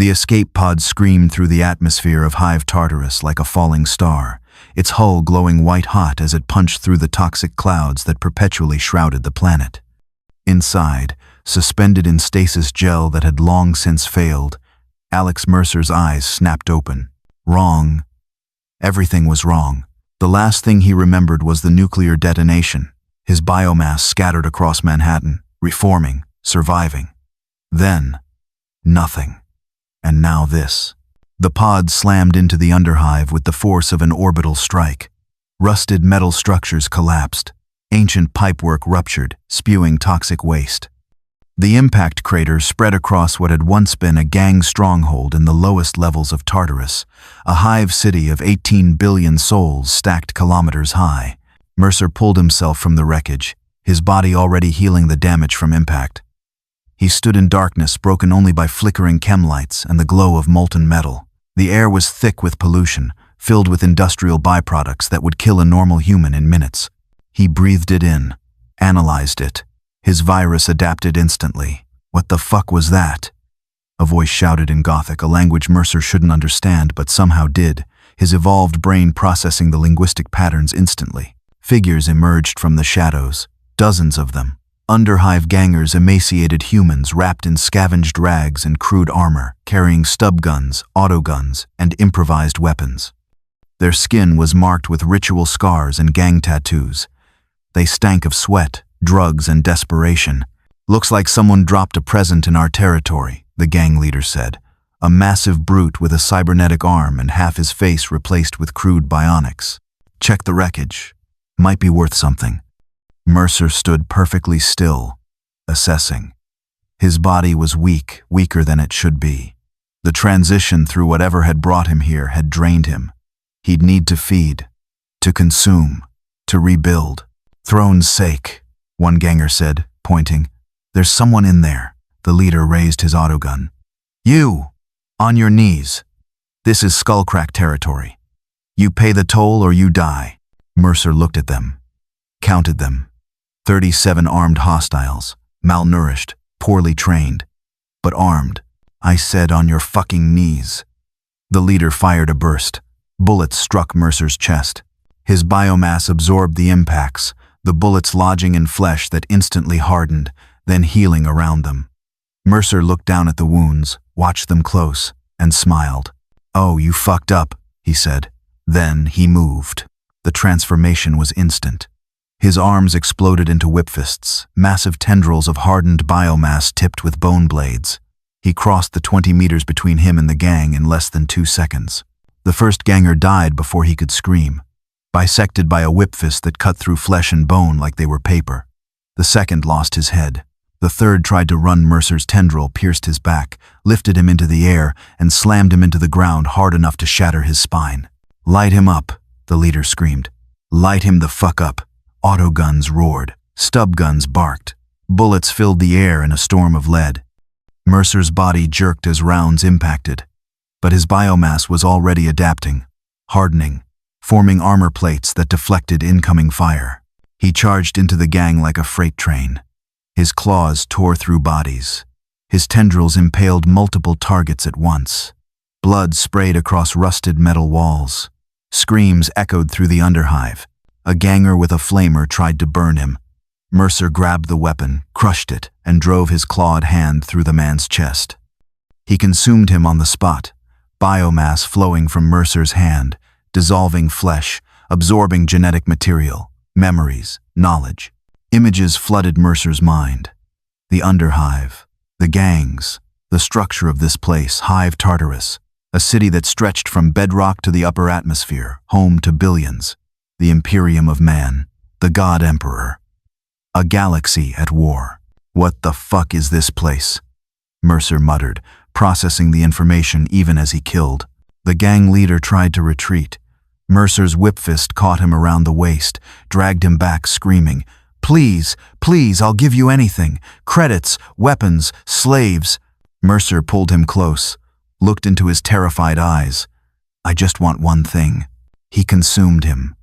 The escape pod screamed through the atmosphere of Hive Tartarus like a falling star, its hull glowing white-hot as it punched through the toxic clouds that perpetually shrouded the planet. Inside, suspended in stasis gel that had long since failed, Alex Mercer's eyes snapped open. Wrong. Everything was wrong. The last thing he remembered was the nuclear detonation, his biomass scattered across Manhattan, reforming, surviving. Then, nothing. And now this. The pod slammed into the underhive with the force of an orbital strike. Rusted metal structures collapsed. Ancient pipework ruptured, spewing toxic waste. The impact crater spread across what had once been a gang stronghold in the lowest levels of Tartarus, a hive city of 18 billion souls stacked kilometers high. Mercer pulled himself from the wreckage, his body already healing the damage from impact. He stood in darkness broken only by flickering chem lights and the glow of molten metal. The air was thick with pollution, filled with industrial byproducts that would kill a normal human in minutes. He breathed it in, analyzed it. His virus adapted instantly. What the fuck was that? A voice shouted in Gothic, a language Mercer shouldn't understand but somehow did, his evolved brain processing the linguistic patterns instantly. Figures emerged from the shadows, dozens of them. Underhive gangers, emaciated humans wrapped in scavenged rags and crude armor, carrying stub guns, autoguns, and improvised weapons. Their skin was marked with ritual scars and gang tattoos. They stank of sweat, drugs, and desperation. "Looks like someone dropped a present in our territory," the gang leader said. A massive brute with a cybernetic arm and half his face replaced with crude bionics. "Check the wreckage. Might be worth something." Mercer stood perfectly still, assessing. His body was weak, weaker than it should be. The transition through whatever had brought him here had drained him. He'd need to feed, to consume, to rebuild. "Throne's sake," one ganger said, pointing. "There's someone in there." The leader raised his autogun. "You! On your knees. This is Skullcrack territory. You pay the toll or you die." Mercer looked at them, counted them. 37 armed hostiles, malnourished, poorly trained, but armed. "I said on your fucking knees." The leader fired a burst. Bullets struck Mercer's chest. His biomass absorbed the impacts, the bullets lodging in flesh that instantly hardened, then healing around them. Mercer looked down at the wounds, watched them close, and smiled. "Oh, you fucked up," he said. Then he moved. The transformation was instant. His arms exploded into whip fists, massive tendrils of hardened biomass tipped with bone blades. He crossed the 20 meters between him and the gang in less than 2 seconds. The first ganger died before he could scream, bisected by a whip fist that cut through flesh and bone like they were paper. The second lost his head. The third tried to run. Mercer's tendril pierced his back, lifted him into the air, and slammed him into the ground hard enough to shatter his spine. "Light him up," the leader screamed. "Light him the fuck up." Autoguns roared. Stub guns barked. Bullets filled the air in a storm of lead. Mercer's body jerked as rounds impacted. But his biomass was already adapting, hardening, forming armor plates that deflected incoming fire. He charged into the gang like a freight train. His claws tore through bodies. His tendrils impaled multiple targets at once. Blood sprayed across rusted metal walls. Screams echoed through the underhive. A ganger with a flamer tried to burn him. Mercer grabbed the weapon, crushed it, and drove his clawed hand through the man's chest. He consumed him on the spot, biomass flowing from Mercer's hand, dissolving flesh, absorbing genetic material, memories, knowledge. Images flooded Mercer's mind. The underhive, the gangs, the structure of this place, Hive Tartarus, a city that stretched from bedrock to the upper atmosphere, home to billions. The Imperium of Man, the God Emperor. A galaxy at war. "What the fuck is this place?" Mercer muttered, processing the information even as he killed. The gang leader tried to retreat. Mercer's whip fist caught him around the waist, dragged him back screaming, "Please, please, I'll give you anything. Credits, weapons, slaves." Mercer pulled him close, looked into his terrified eyes. "I just want one thing." He consumed him.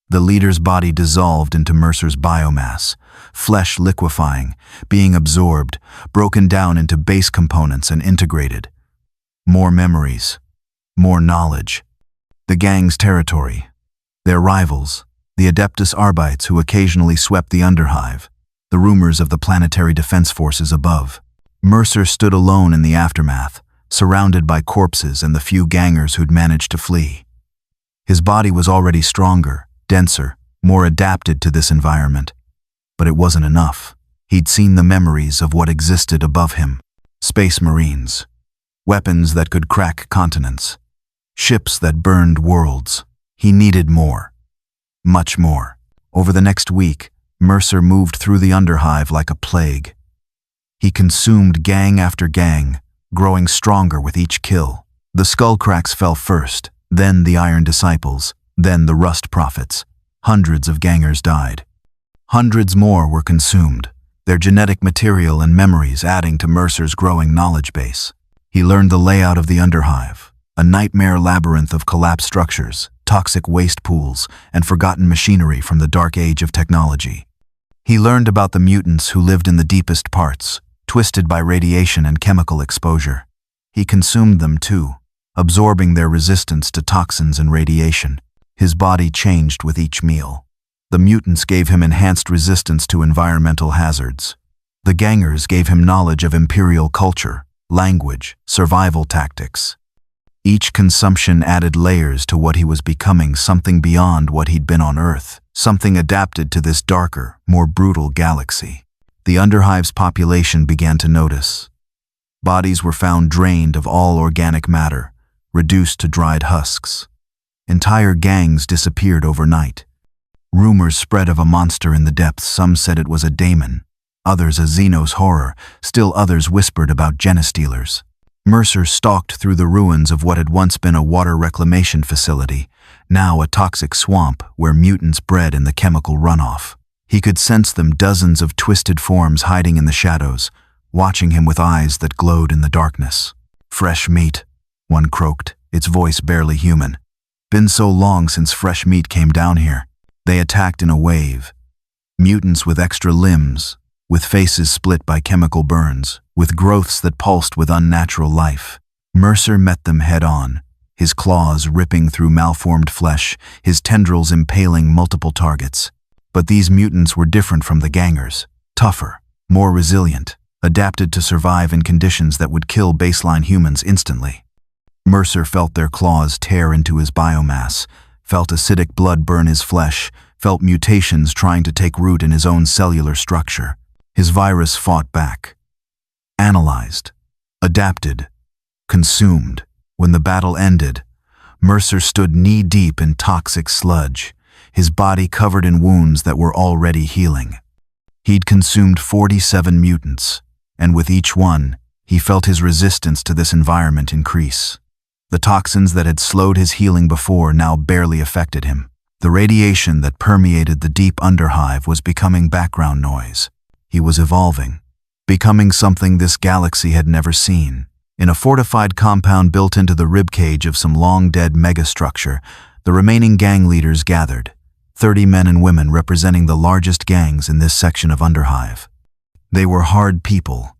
The leader's body dissolved into Mercer's biomass, flesh liquefying, being absorbed, broken down into base components and integrated. More memories. More knowledge. The gang's territory. Their rivals, the Adeptus Arbites who occasionally swept the Underhive, the rumors of the planetary defense forces above. Mercer stood alone in the aftermath, surrounded by corpses and the few gangers who'd managed to flee. His body was already stronger, denser, more adapted to this environment. But it wasn't enough. He'd seen the memories of what existed above him. Space Marines. Weapons that could crack continents. Ships that burned worlds. He needed more. Much more. Over the next week, Mercer moved through the Underhive like a plague. He consumed gang after gang, growing stronger with each kill. The Skullcracks fell first, then the Iron Disciples, then the Rust Prophets. Hundreds of gangers died. Hundreds more were consumed, their genetic material and memories adding to Mercer's growing knowledge base. He learned the layout of the Underhive, a nightmare labyrinth of collapsed structures, toxic waste pools, and forgotten machinery from the dark age of technology. He learned about the mutants who lived in the deepest parts, twisted by radiation and chemical exposure. He consumed them too, absorbing their resistance to toxins and radiation. His body changed with each meal. The mutants gave him enhanced resistance to environmental hazards. The gangers gave him knowledge of imperial culture, language, survival tactics. Each consumption added layers to what he was becoming, something beyond what he'd been on Earth, something adapted to this darker, more brutal galaxy. The Underhive's population began to notice. Bodies were found drained of all organic matter, reduced to dried husks. Entire gangs disappeared overnight. Rumors spread of a monster in the depths. Some said it was a daemon, others a Xenos horror, still others whispered about genestealers. Mercer stalked through the ruins of what had once been a water reclamation facility, now a toxic swamp where mutants bred in the chemical runoff. He could sense them, dozens of twisted forms hiding in the shadows, watching him with eyes that glowed in the darkness. "Fresh meat," one croaked, its voice barely human. "Been so long since fresh meat came down here." They attacked in a wave. Mutants with extra limbs, with faces split by chemical burns, with growths that pulsed with unnatural life. Mercer met them head-on, his claws ripping through malformed flesh, his tendrils impaling multiple targets. But these mutants were different from the gangers, tougher, more resilient, adapted to survive in conditions that would kill baseline humans instantly. Mercer felt their claws tear into his biomass, felt acidic blood burn his flesh, felt mutations trying to take root in his own cellular structure. His virus fought back. Analyzed. Adapted. Consumed. When the battle ended, Mercer stood knee-deep in toxic sludge, his body covered in wounds that were already healing. He'd consumed 47 mutants, and with each one, he felt his resistance to this environment increase. The toxins that had slowed his healing before now barely affected him. The radiation that permeated the deep Underhive was becoming background noise. He was evolving, becoming something this galaxy had never seen. In a fortified compound built into the ribcage of some long-dead megastructure, the remaining gang leaders gathered, 30 men and women representing the largest gangs in this section of Underhive. They were hard people,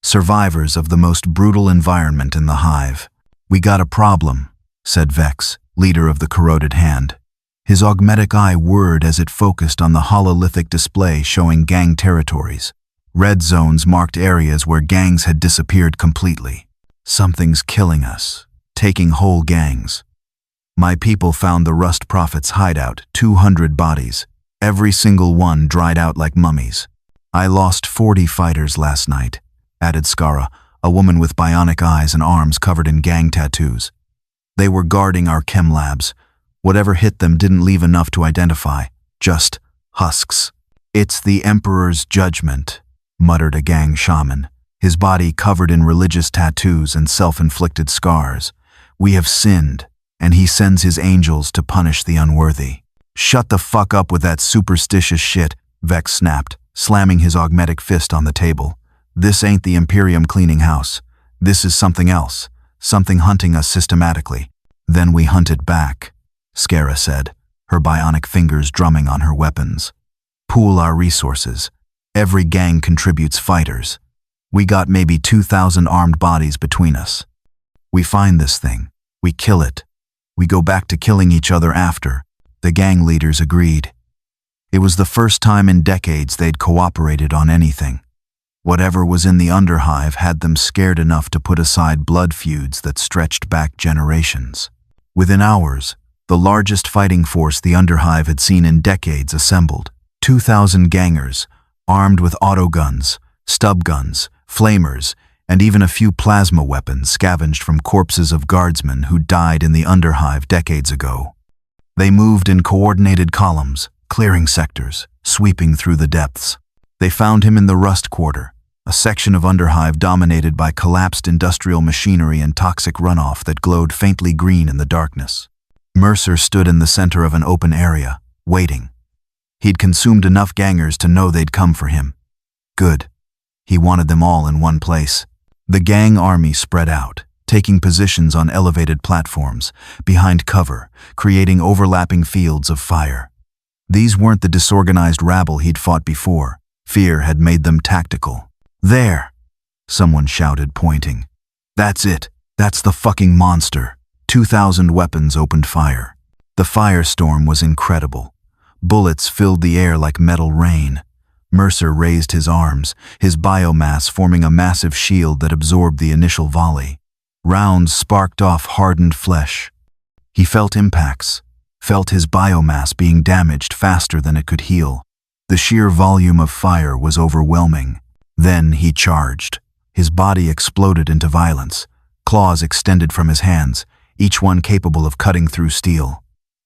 survivors of the most brutal environment in the Hive. "We got a problem," said Vex, leader of the corroded hand. His augmetic eye whirred as it focused on the hololithic display showing gang territories. Red zones marked areas where gangs had disappeared completely. "Something's killing us, taking whole gangs. My people found the Rust Prophets' hideout, 200 bodies, every single one dried out like mummies. I lost 40 fighters last night," added Skara, a woman with bionic eyes and arms covered in gang tattoos. "They were guarding our chem labs. Whatever hit them didn't leave enough to identify, just husks." "It's the Emperor's judgment," muttered a gang shaman, his body covered in religious tattoos and self-inflicted scars. "We have sinned, and he sends his angels to punish the unworthy." "Shut the fuck up with that superstitious shit," Vex snapped, slamming his augmetic fist on the table. "This ain't the Imperium cleaning house. This is something else, something hunting us systematically." "Then we hunted back," Skara said, her bionic fingers drumming on her weapons. "Pool our resources. Every gang contributes fighters. We got maybe 2,000 armed bodies between us." We find this thing. We kill it. We go back to killing each other after. The gang leaders agreed. It was the first time in decades they'd cooperated on anything. Whatever was in the Underhive had them scared enough to put aside blood feuds that stretched back generations. Within hours, the largest fighting force the Underhive had seen in decades assembled. 2,000 gangers, armed with autoguns, stub guns, flamers, and even a few plasma weapons scavenged from corpses of guardsmen who died in the Underhive decades ago. They moved in coordinated columns, clearing sectors, sweeping through the depths. They found him in the Rust Quarter, a section of Underhive dominated by collapsed industrial machinery and toxic runoff that glowed faintly green in the darkness. Mercer stood in the center of an open area, waiting. He'd consumed enough gangers to know they'd come for him. Good. He wanted them all in one place. The gang army spread out, taking positions on elevated platforms, behind cover, creating overlapping fields of fire. These weren't the disorganized rabble he'd fought before. Fear had made them tactical. There! Someone shouted, pointing. That's it. That's the fucking monster. 2,000 weapons opened fire. The firestorm was incredible. Bullets filled the air like metal rain. Mercer raised his arms, his biomass forming a massive shield that absorbed the initial volley. Rounds sparked off hardened flesh. He felt impacts, felt his biomass being damaged faster than it could heal. The sheer volume of fire was overwhelming. Then he charged. His body exploded into violence. Claws extended from his hands, each one capable of cutting through steel.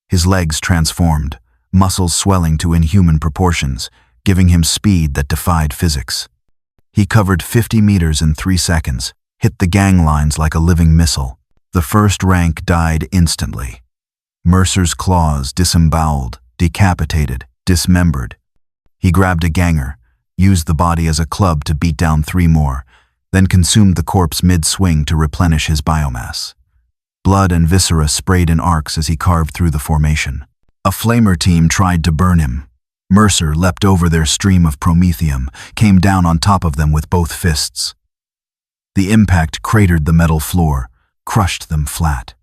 His legs transformed, muscles swelling to inhuman proportions, giving him speed that defied physics. He covered 50 meters in 3 seconds, hit the gang lines like a living missile. The first rank died instantly. Mercer's claws disemboweled, decapitated, dismembered. He grabbed a ganger, used the body as a club to beat down 3 more, then consumed the corpse mid-swing to replenish his biomass. Blood and viscera sprayed in arcs as he carved through the formation. A flamer team tried to burn him. Mercer leapt over their stream of promethium, came down on top of them with both fists. The impact cratered the metal floor, crushed them flat.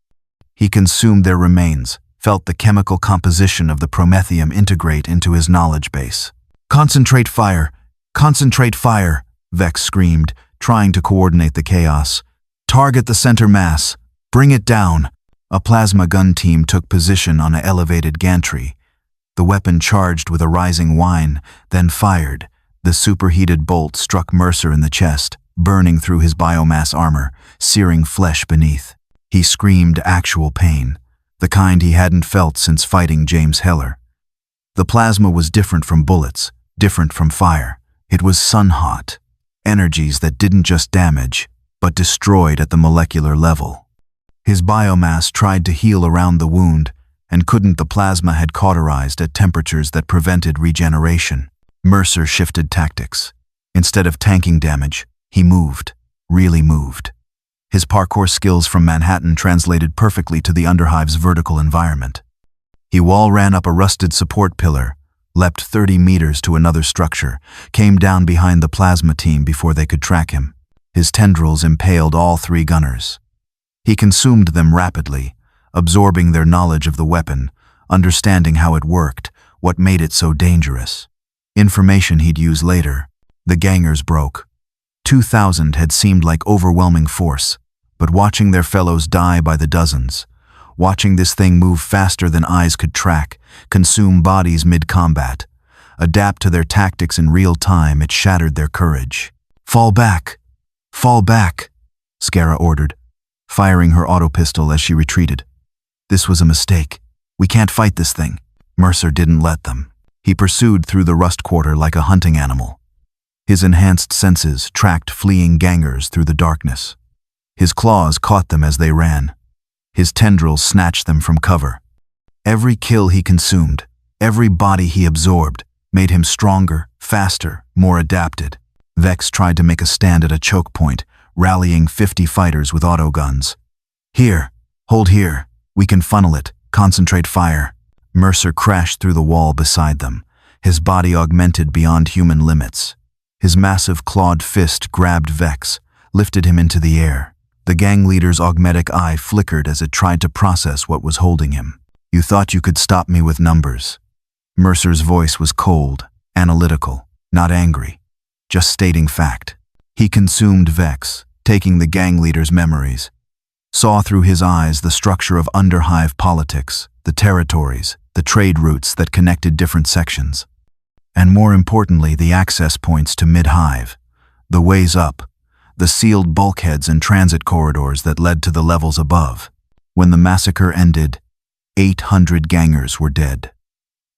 He consumed their remains, felt the chemical composition of the promethium integrate into his knowledge base. "Concentrate fire! Concentrate fire!" Vex screamed, trying to coordinate the chaos. "Target the center mass! Bring it down!" A plasma gun team took position on an elevated gantry. The weapon charged with a rising whine, then fired. The superheated bolt struck Mercer in the chest, burning through his biomass armor, searing flesh beneath. He screamed actual pain, the kind he hadn't felt since fighting James Heller. The plasma was different from bullets, different from fire. It was sun-hot, energies that didn't just damage, but destroyed at the molecular level. His biomass tried to heal around the wound, and couldn't. The plasma had cauterized at temperatures that prevented regeneration. Mercer shifted tactics. Instead of tanking damage, he moved, really moved. His parkour skills from Manhattan translated perfectly to the Underhive's vertical environment. He wall ran up a rusted support pillar, leapt 30 meters to another structure, came down behind the plasma team before they could track him. His tendrils impaled all 3 gunners. He consumed them rapidly, absorbing their knowledge of the weapon, understanding how it worked, what made it so dangerous. Information he'd use later. The gangers broke. 2,000 had seemed like overwhelming force, but watching their fellows die by the dozens, watching this thing move faster than eyes could track, consume bodies mid-combat, adapt to their tactics in real time, it shattered their courage. "Fall back! Fall back!" Skara ordered, firing her auto pistol as she retreated. "This was a mistake. We can't fight this thing." Mercer didn't let them. He pursued through the Rust Quarter like a hunting animal. His enhanced senses tracked fleeing gangers through the darkness. His claws caught them as they ran. His tendrils snatched them from cover. Every kill he consumed, every body he absorbed, made him stronger, faster, more adapted. Vex tried to make a stand at a choke point, rallying 50 fighters with autoguns. "Here, hold here. We can funnel it. Concentrate fire." Mercer crashed through the wall beside them, his body augmented beyond human limits. His massive clawed fist grabbed Vex, lifted him into the air. The gang leader's augmetic eye flickered as it tried to process what was holding him. "You thought you could stop me with numbers." Mercer's voice was cold, analytical, not angry, just stating fact. He consumed Vex, taking the gang leader's memories, saw through his eyes the structure of under-Hive politics, the territories, the trade routes that connected different sections, and more importantly, the access points to mid-Hive, the ways up, the sealed bulkheads and transit corridors that led to the levels above. When the massacre ended, 800 gangers were dead.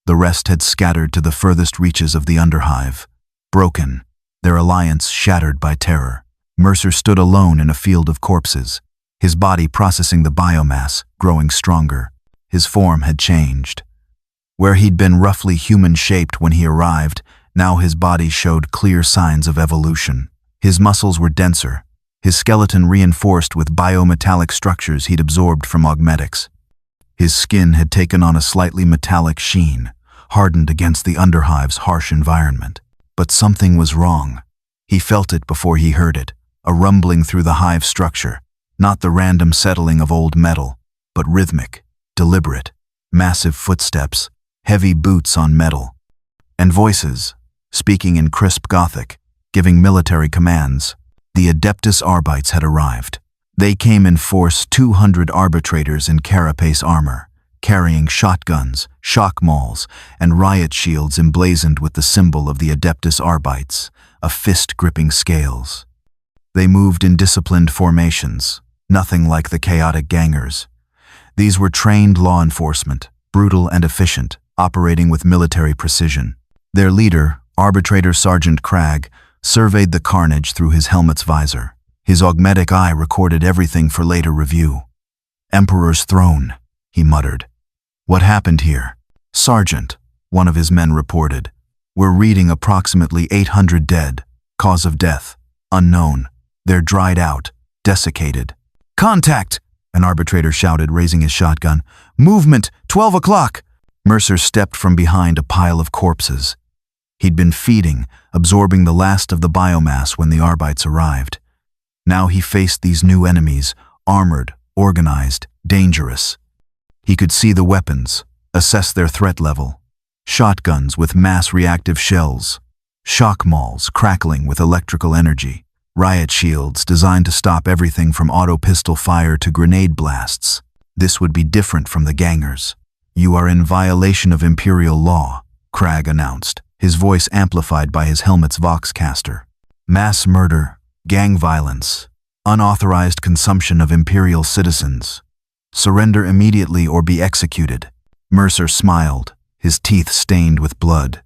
The rest had scattered to the furthest reaches of the Underhive, broken, their alliance shattered by terror. Mercer stood alone in a field of corpses, his body processing the biomass, growing stronger. His form had changed. Where he'd been roughly human-shaped when he arrived, now his body showed clear signs of evolution. His muscles were denser, his skeleton reinforced with biometallic structures he'd absorbed from augmetics. His skin had taken on a slightly metallic sheen, hardened against the Underhive's harsh environment. But something was wrong. He felt it before he heard it, a rumbling through the Hive structure, not the random settling of old metal, but rhythmic, deliberate, massive footsteps, heavy boots on metal, and voices, speaking in crisp Gothic, giving military commands. The Adeptus Arbites had arrived. They came in force, 200 arbitrators in carapace armor, carrying shotguns, shock mauls, and riot shields emblazoned with the symbol of the Adeptus Arbites, a fist gripping scales. They moved in disciplined formations, nothing like the chaotic gangers. These were trained law enforcement, brutal and efficient, operating with military precision. Their leader, Arbitrator Sergeant Cragg, surveyed the carnage through his helmet's visor. His augmetic eye recorded everything for later review. "Emperor's throne," he muttered. "What happened here?" "Sergeant," one of his men reported. "We're reading approximately 800 dead. Cause of death, unknown. They're dried out, desiccated." "Contact!" an arbitrator shouted, raising his shotgun. "Movement, 12 o'clock!" Mercer stepped from behind a pile of corpses. He'd been feeding, absorbing the last of the biomass when the Arbites arrived. Now he faced these new enemies, armored, organized, dangerous. He could see the weapons, assess their threat level. Shotguns with mass reactive shells, shock mauls crackling with electrical energy, riot shields designed to stop everything from auto pistol fire to grenade blasts. This would be different from the gangers. "You are in violation of Imperial law," Cragg announced, his voice amplified by his helmet's voxcaster. "Mass murder, gang violence, unauthorized consumption of Imperial citizens. Surrender immediately or be executed." Mercer smiled, his teeth stained with blood.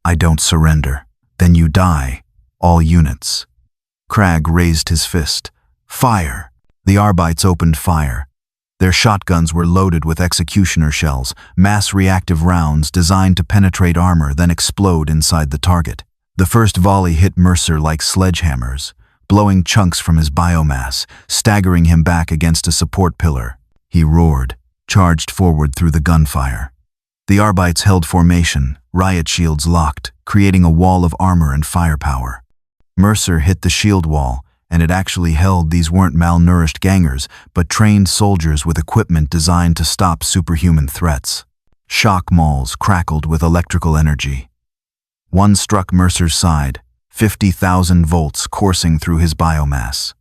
"I don't surrender. Then you die, all units." Cragg raised his fist. "Fire!" The Arbites opened fire. Their shotguns were loaded with executioner shells, mass reactive rounds designed to penetrate armor then explode inside the target. The first volley hit Mercer like sledgehammers, blowing chunks from his biomass, staggering him back against a support pillar. He roared, charged forward through the gunfire. The Arbites held formation, riot shields locked, creating a wall of armor and firepower. Mercer hit the shield wall, and it actually held. These weren't malnourished gangers, but trained soldiers with equipment designed to stop superhuman threats. Shock mauls crackled with electrical energy. One struck Mercer's side, 50,000 volts coursing through his biomass.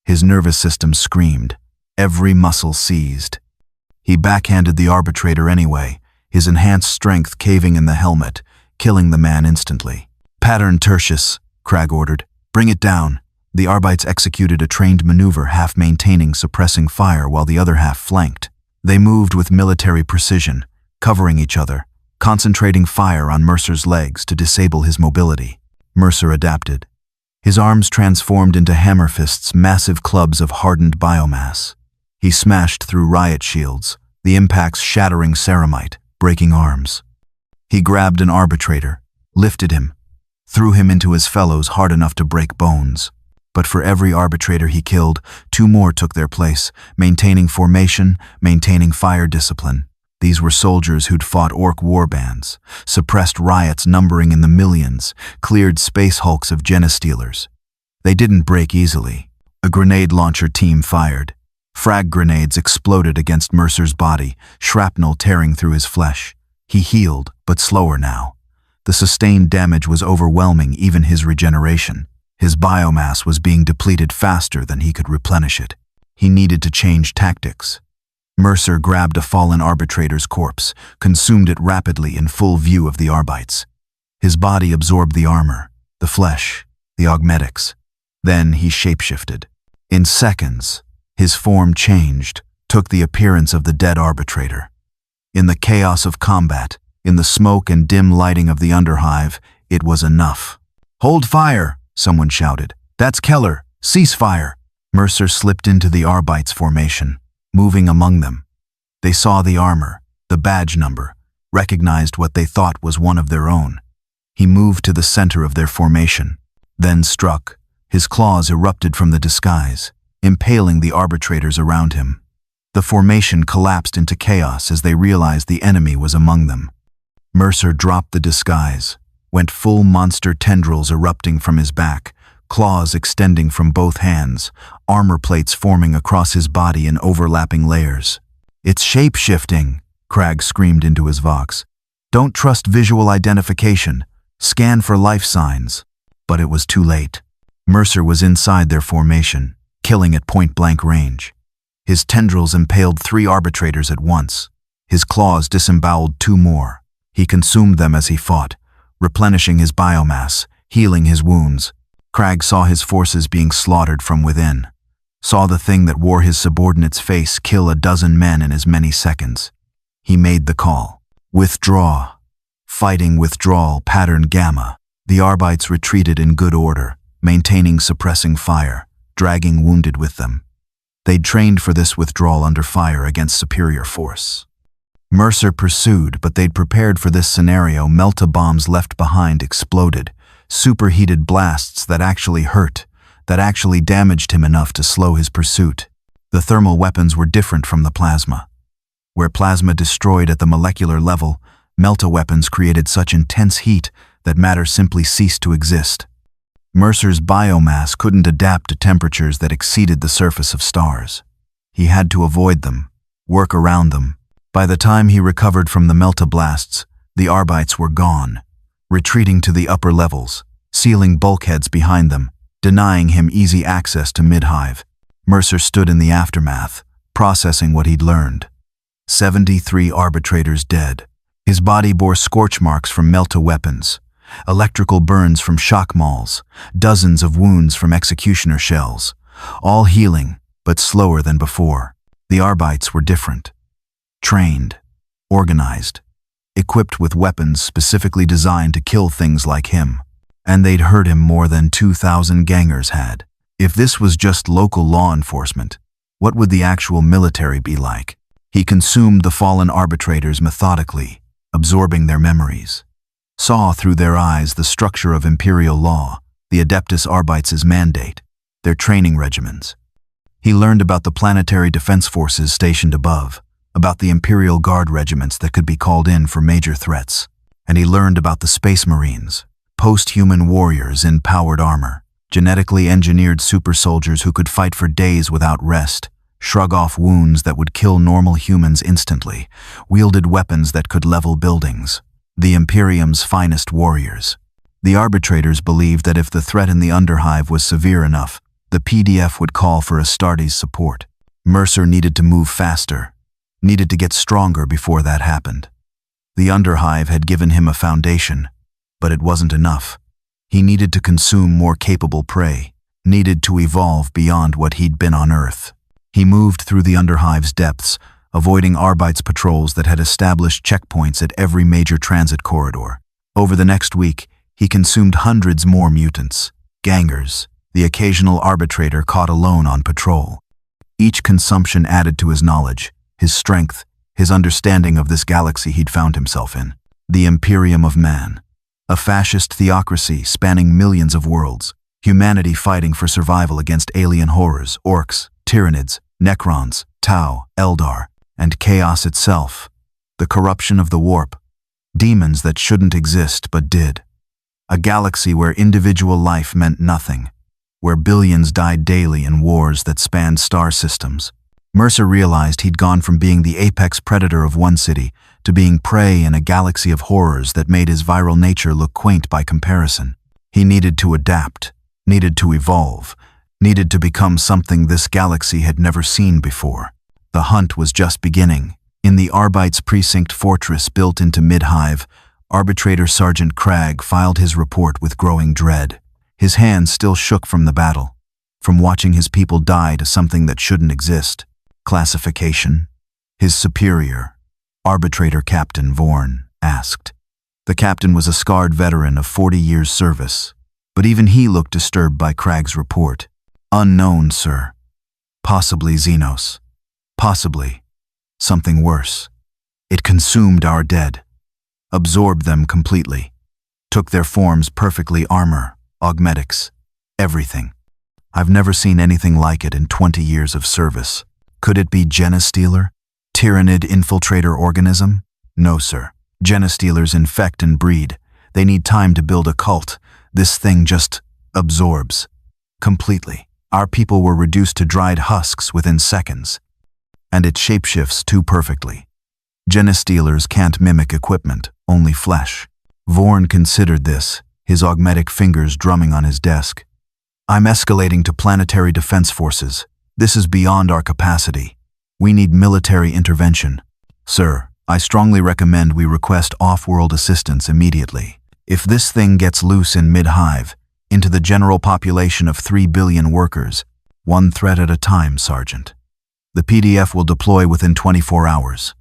His nervous system screamed, every muscle seized. He backhanded the arbitrator anyway, his enhanced strength caving in the helmet, killing the man instantly. "Pattern Tertius," Cragg ordered. "Bring it down." The Arbites executed a trained maneuver, half maintaining suppressing fire while the other half flanked. They moved with military precision, covering each other, concentrating fire on Mercer's legs to disable his mobility. Mercer adapted. His arms transformed into hammer fists, massive clubs of hardened biomass. He smashed through riot shields, the impacts shattering ceramite, breaking arms. He grabbed an arbitrator, lifted him, threw him into his fellows hard enough to break bones. But for every arbitrator he killed, 2 more took their place, maintaining formation, maintaining fire discipline. These were soldiers who'd fought orc warbands, suppressed riots numbering in the millions, cleared space hulks of genestealers. They didn't break easily. A grenade launcher team fired. Frag grenades exploded against Mercer's body, shrapnel tearing through his flesh. He healed, but slower now. The sustained damage was overwhelming even his regeneration. His biomass was being depleted faster than he could replenish it. He needed to change tactics. Mercer grabbed a fallen arbitrator's corpse, consumed it rapidly in full view of the Arbites. His body absorbed the armor, the flesh, the augmetics. Then he shapeshifted. In seconds, his form changed, took the appearance of the dead arbitrator. In the chaos of combat, in the smoke and dim lighting of the Underhive, it was enough. "Hold fire!" someone shouted. "That's Keller! Cease fire!" Mercer slipped into the Arbites' formation, moving among them. They saw the armor, the badge number, recognized what they thought was one of their own. He moved to the center of their formation, then struck. His claws erupted from the disguise, impaling the arbitrators around him. The formation collapsed into chaos as they realized the enemy was among them. Mercer dropped the disguise, went full monster tendrils erupting from his back, claws extending from both hands, armor plates forming across his body in overlapping layers. "It's shape-shifting," Crag screamed into his vox. "Don't trust visual identification. Scan for life signs." But it was too late. Mercer was inside their formation, killing at point-blank range. His tendrils impaled 3 arbitrators at once. His claws disemboweled 2 more. He consumed them as he fought, replenishing his biomass, healing his wounds. Crag saw his forces being slaughtered from within, saw the thing that wore his subordinate's face kill a dozen men in as many seconds. He made the call. Withdraw. Fighting withdrawal pattern Gamma. The Arbites retreated in good order, maintaining suppressing fire, dragging wounded with them. They'd trained for this withdrawal under fire against superior force. Mercer pursued, but they'd prepared for this scenario. Melta bombs left behind exploded, superheated blasts that actually hurt, that actually damaged him enough to slow his pursuit. The thermal weapons were different from the plasma. Where plasma destroyed at the molecular level, Melta weapons created such intense heat that matter simply ceased to exist. Mercer's biomass couldn't adapt to temperatures that exceeded the surface of stars. He had to avoid them, work around them. By the time he recovered from the Melta blasts, the Arbites were gone, retreating to the upper levels, sealing bulkheads behind them, denying him easy access to mid-hive. Mercer stood in the aftermath, processing what he'd learned. 73 arbitrators dead. His body bore scorch marks from Melta weapons, electrical burns from shock mauls, dozens of wounds from executioner shells, all healing, but slower than before. The Arbites were different. Trained, organized, equipped with weapons specifically designed to kill things like him. And they'd hurt him more than 2,000 gangers had. If this was just local law enforcement, what would the actual military be like? He consumed the fallen arbitrators methodically, absorbing their memories. Saw through their eyes the structure of imperial law, the Adeptus Arbites' mandate, their training regimens. He learned about the planetary defense forces stationed above, about the Imperial Guard regiments that could be called in for major threats. And he learned about the Space Marines, post-human warriors in powered armor, genetically engineered super soldiers who could fight for days without rest, shrug off wounds that would kill normal humans instantly, wielded weapons that could level buildings. The Imperium's finest warriors. The arbitrators believed that if the threat in the Underhive was severe enough, the PDF would call for Astartes' support. Mercer needed to move faster, needed to get stronger before that happened. The Underhive had given him a foundation, but it wasn't enough. He needed to consume more capable prey, needed to evolve beyond what he'd been on Earth. He moved through the Underhive's depths, avoiding Arbites patrols that had established checkpoints at every major transit corridor. Over the next week, he consumed hundreds more mutants, gangers, the occasional arbitrator caught alone on patrol. Each consumption added to his knowledge, his strength, his understanding of this galaxy he'd found himself in. The Imperium of Man. A fascist theocracy spanning millions of worlds, humanity fighting for survival against alien horrors, orcs, Tyranids, Necrons, Tau, Eldar, and chaos itself. The corruption of the warp. Demons that shouldn't exist but did. A galaxy where individual life meant nothing. where billions died daily in wars that spanned star systems. Mercer realized he'd gone from being the apex predator of one city to being prey in a galaxy of horrors that made his viral nature look quaint by comparison. He needed to adapt, needed to evolve, needed to become something this galaxy had never seen before. The hunt was just beginning. In the Arbite's precinct fortress built into mid-Hive, Arbitrator Sergeant Cragg filed his report with growing dread. His hands still shook from the battle, from watching his people die to something that shouldn't exist. Classification? His superior, Arbitrator Captain Vorn, asked. The captain was a scarred veteran of 40 years' service, but even he looked disturbed by Cragg's report. Unknown, sir. Possibly Xenos. Possibly something worse. It consumed our dead, absorbed them completely, took their forms perfectly, armor, augmetics, everything. I've never seen anything like it in 20 years of service. Could it be Genestealer? Tyrannid infiltrator organism? No, sir. Genestealers infect and breed. They need time to build a cult. This thing just absorbs. Completely. Our people were reduced to dried husks within seconds. And it shapeshifts too perfectly. Genestealers can't mimic equipment, only flesh. Vorn considered this, his augmetic fingers drumming on his desk. I'm escalating to planetary defense forces. This is beyond our capacity. We need military intervention. Sir, I strongly recommend we request off-world assistance immediately. If this thing gets loose in mid-Hive, into the general population of 3 billion workers, one threat at a time, Sergeant. The PDF will deploy within 24 hours.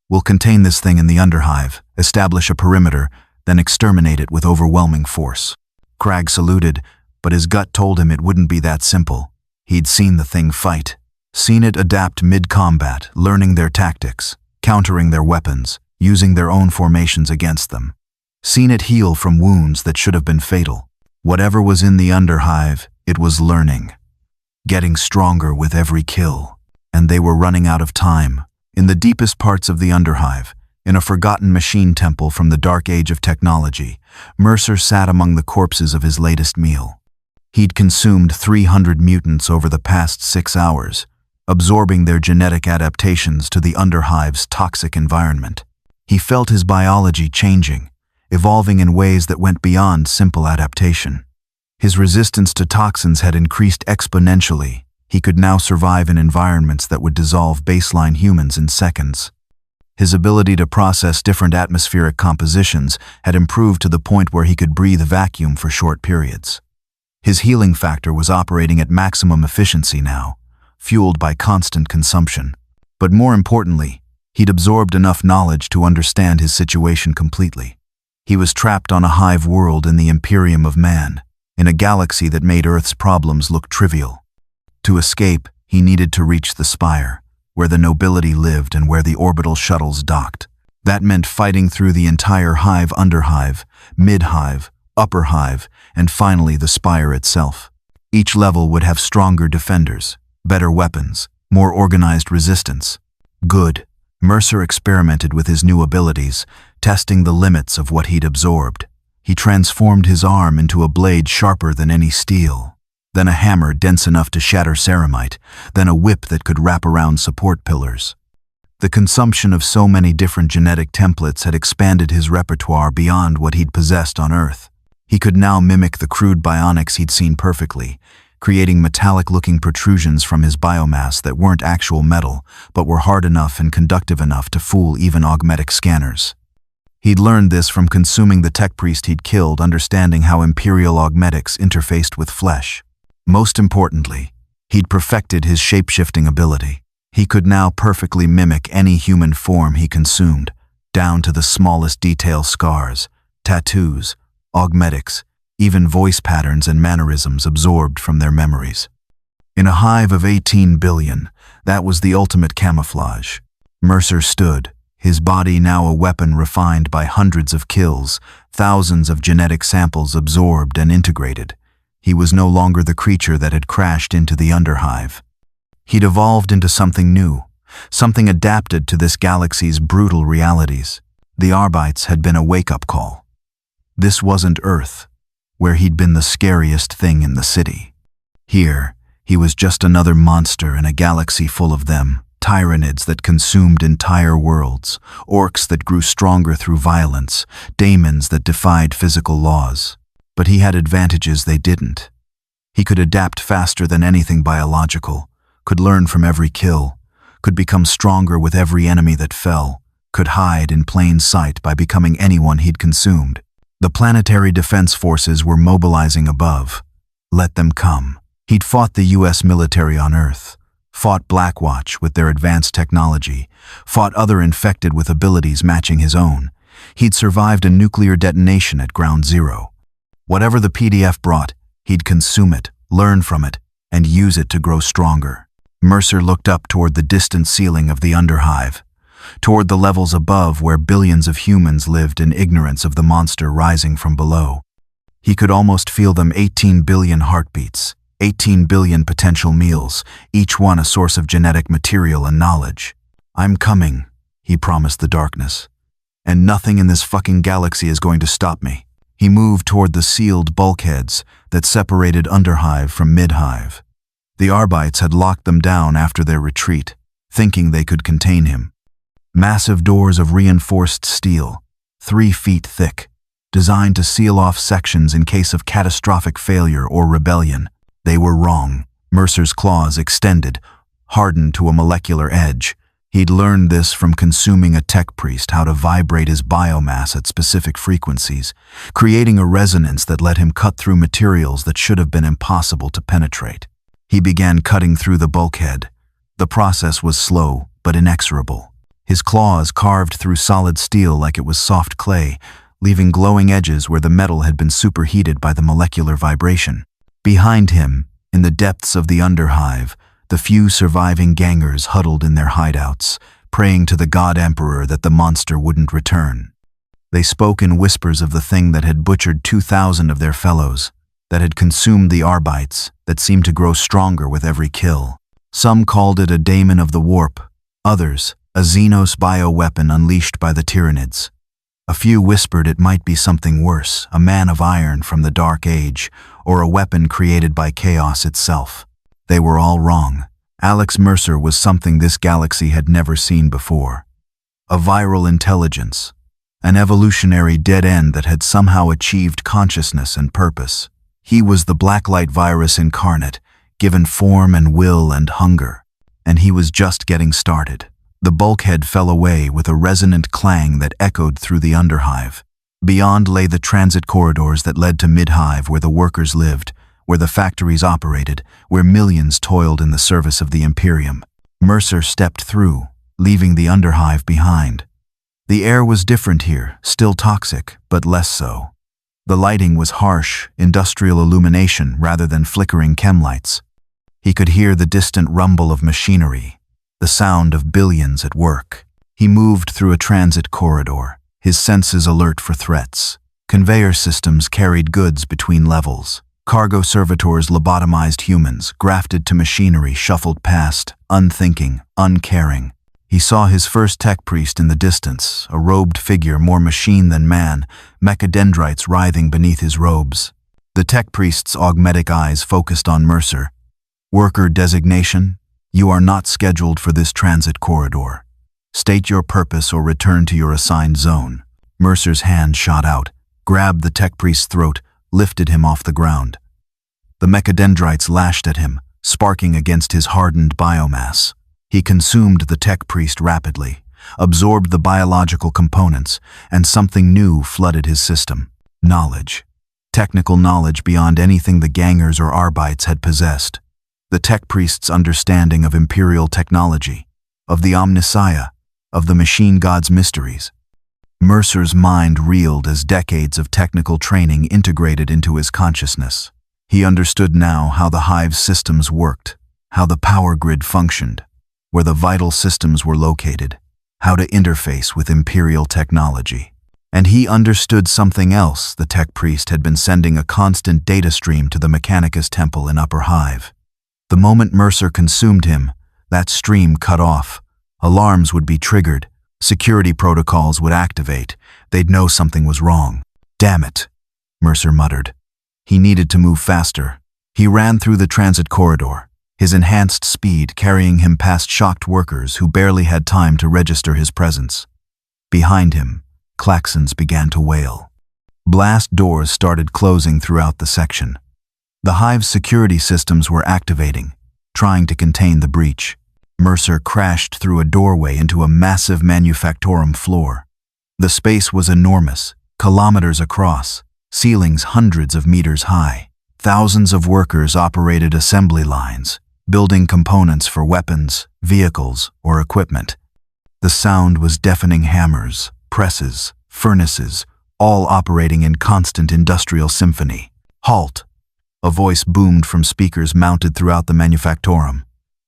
We'll contain this thing in the Underhive, establish a perimeter, then exterminate it with overwhelming force. Cragg saluted, but his gut told him it wouldn't be that simple. He'd seen the thing fight, seen it adapt mid-combat, learning their tactics, countering their weapons, using their own formations against them. Seen it heal from wounds that should have been fatal. Whatever was in the Underhive, it was learning, getting stronger with every kill. And they were running out of time. In the deepest parts of the Underhive, in a forgotten machine temple from the dark age of technology, Mercer sat among the corpses of his latest meal. He'd consumed 300 mutants over the past 6 hours, absorbing their genetic adaptations to the Underhive's toxic environment. He felt his biology changing, evolving in ways that went beyond simple adaptation. His resistance to toxins had increased exponentially. He could now survive in environments that would dissolve baseline humans in seconds. His ability to process different atmospheric compositions had improved to the point where he could breathe vacuum for short periods. His healing factor was operating at maximum efficiency now, fueled by constant consumption. But more importantly, he'd absorbed enough knowledge to understand his situation completely. He was trapped on a Hive world in the Imperium of Man, in a galaxy that made Earth's problems look trivial. To escape, he needed to reach the Spire, where the nobility lived and where the orbital shuttles docked. That meant fighting through the entire Hive, Underhive, Mid-Hive, Upper Hive, and finally the Spire itself. Each level would have stronger defenders, better weapons, more organized resistance. Good. Mercer experimented with his new abilities, testing the limits of what he'd absorbed. He transformed his arm into a blade sharper than any steel, then a hammer dense enough to shatter ceramite, then a whip that could wrap around support pillars. The consumption of so many different genetic templates had expanded his repertoire beyond what he'd possessed on Earth. He could now mimic the crude bionics he'd seen perfectly, creating metallic-looking protrusions from his biomass that weren't actual metal, but were hard enough and conductive enough to fool even augmetic scanners. He'd learned this from consuming the tech priest he'd killed, understanding how Imperial augmetics interfaced with flesh. Most importantly, he'd perfected his shape-shifting ability. He could now perfectly mimic any human form he consumed, down to the smallest detail: scars, tattoos, augmetics, even voice patterns and mannerisms absorbed from their memories. In a Hive of 18 billion, that was the ultimate camouflage. Mercer stood, his body now a weapon refined by hundreds of kills, thousands of genetic samples absorbed and integrated. He was no longer the creature that had crashed into the Underhive. He'd evolved into something new, something adapted to this galaxy's brutal realities. The Arbites had been a wake-up call. This wasn't Earth, where he'd been the scariest thing in the city. Here, he was just another monster in a galaxy full of them, tyrannids that consumed entire worlds, orcs that grew stronger through violence, daemons that defied physical laws. But he had advantages they didn't. He could adapt faster than anything biological, could learn from every kill, could become stronger with every enemy that fell, could hide in plain sight by becoming anyone he'd consumed. The planetary defense forces were mobilizing above. Let them come. He'd fought the US military on Earth, fought Blackwatch with their advanced technology, fought other infected with abilities matching his own. He'd survived a nuclear detonation at Ground Zero. Whatever the PDF brought, he'd consume it, learn from it, and use it to grow stronger. Mercer looked up toward the distant ceiling of the Underhive, toward the levels above where billions of humans lived in ignorance of the monster rising from below. He could almost feel them 18 billion heartbeats, 18 billion potential meals, each one a source of genetic material and knowledge. "I'm coming," he promised the darkness. "And nothing in this fucking galaxy is going to stop me." He moved toward the sealed bulkheads that separated Underhive from Midhive. The Arbites had locked them down after their retreat, thinking they could contain him. Massive doors of reinforced steel, 3 feet thick, designed to seal off sections in case of catastrophic failure or rebellion. They were wrong. Mercer's claws extended, hardened to a molecular edge. He'd learned this from consuming a tech priest, how to vibrate his biomass at specific frequencies, creating a resonance that let him cut through materials that should have been impossible to penetrate. He began cutting through the bulkhead. The process was slow, but inexorable. His claws carved through solid steel like it was soft clay, leaving glowing edges where the metal had been superheated by the molecular vibration. Behind him, in the depths of the Underhive, the few surviving gangers huddled in their hideouts, praying to the God Emperor that the monster wouldn't return. They spoke in whispers of the thing that had butchered 2,000 of their fellows, that had consumed the Arbites, that seemed to grow stronger with every kill. Some called it a daemon of the warp, others, a Xenos bioweapon unleashed by the Tyranids. A few whispered it might be something worse, a man of iron from the Dark Age, or a weapon created by chaos itself. They were all wrong. Alex Mercer was something this galaxy had never seen before. A viral intelligence, an evolutionary dead end that had somehow achieved consciousness and purpose. He was the blacklight virus incarnate, given form and will and hunger. And he was just getting started. The bulkhead fell away with a resonant clang that echoed through the Underhive. Beyond lay the transit corridors that led to Midhive, where the workers lived, where the factories operated, where millions toiled in the service of the Imperium. Mercer stepped through, leaving the Underhive behind. The air was different here, still toxic, but less so. The lighting was harsh, industrial illumination rather than flickering chemlights. He could hear the distant rumble of machinery, the sound of billions at work. He moved through a transit corridor, his senses alert for threats. Conveyor systems carried goods between levels. Cargo servitors lobotomized humans, grafted to machinery, shuffled past, unthinking, uncaring. He saw his first tech priest in the distance, a robed figure more machine than man, mechadendrites writhing beneath his robes. The tech priest's augmetic eyes focused on Mercer. "Worker designation? You are not scheduled for this transit corridor. State your purpose or return to your assigned zone." Mercer's hand shot out, grabbed the tech priest's throat, lifted him off the ground. The mechadendrites lashed at him, sparking against his hardened biomass. He consumed the tech priest rapidly, absorbed the biological components, and something new flooded his system. Knowledge. Technical knowledge beyond anything the gangers or Arbites had possessed. The tech priest's understanding of Imperial technology, of the Omnissiah, of the machine god's mysteries. Mercer's mind reeled as decades of technical training integrated into his consciousness. He understood now how the Hive's systems worked, how the power grid functioned, where the vital systems were located, how to interface with Imperial technology. And he understood something else. The tech priest had been sending a constant data stream to the Mechanicus Temple in Upper Hive. The moment Mercer consumed him, that stream cut off. Alarms would be triggered. Security protocols would activate. They'd know something was wrong. "Damn it," Mercer muttered. He needed to move faster. He ran through the transit corridor, his enhanced speed carrying him past shocked workers who barely had time to register his presence. Behind him, klaxons began to wail. Blast doors started closing throughout the section. The Hive's security systems were activating, trying to contain the breach. Mercer crashed through a doorway into a massive manufactorum floor. The space was enormous, kilometers across, ceilings hundreds of meters high. Thousands of workers operated assembly lines, building components for weapons, vehicles, or equipment. The sound was deafening: hammers, presses, furnaces, all operating in constant industrial symphony. "Halt!" A voice boomed from speakers mounted throughout the manufactorum.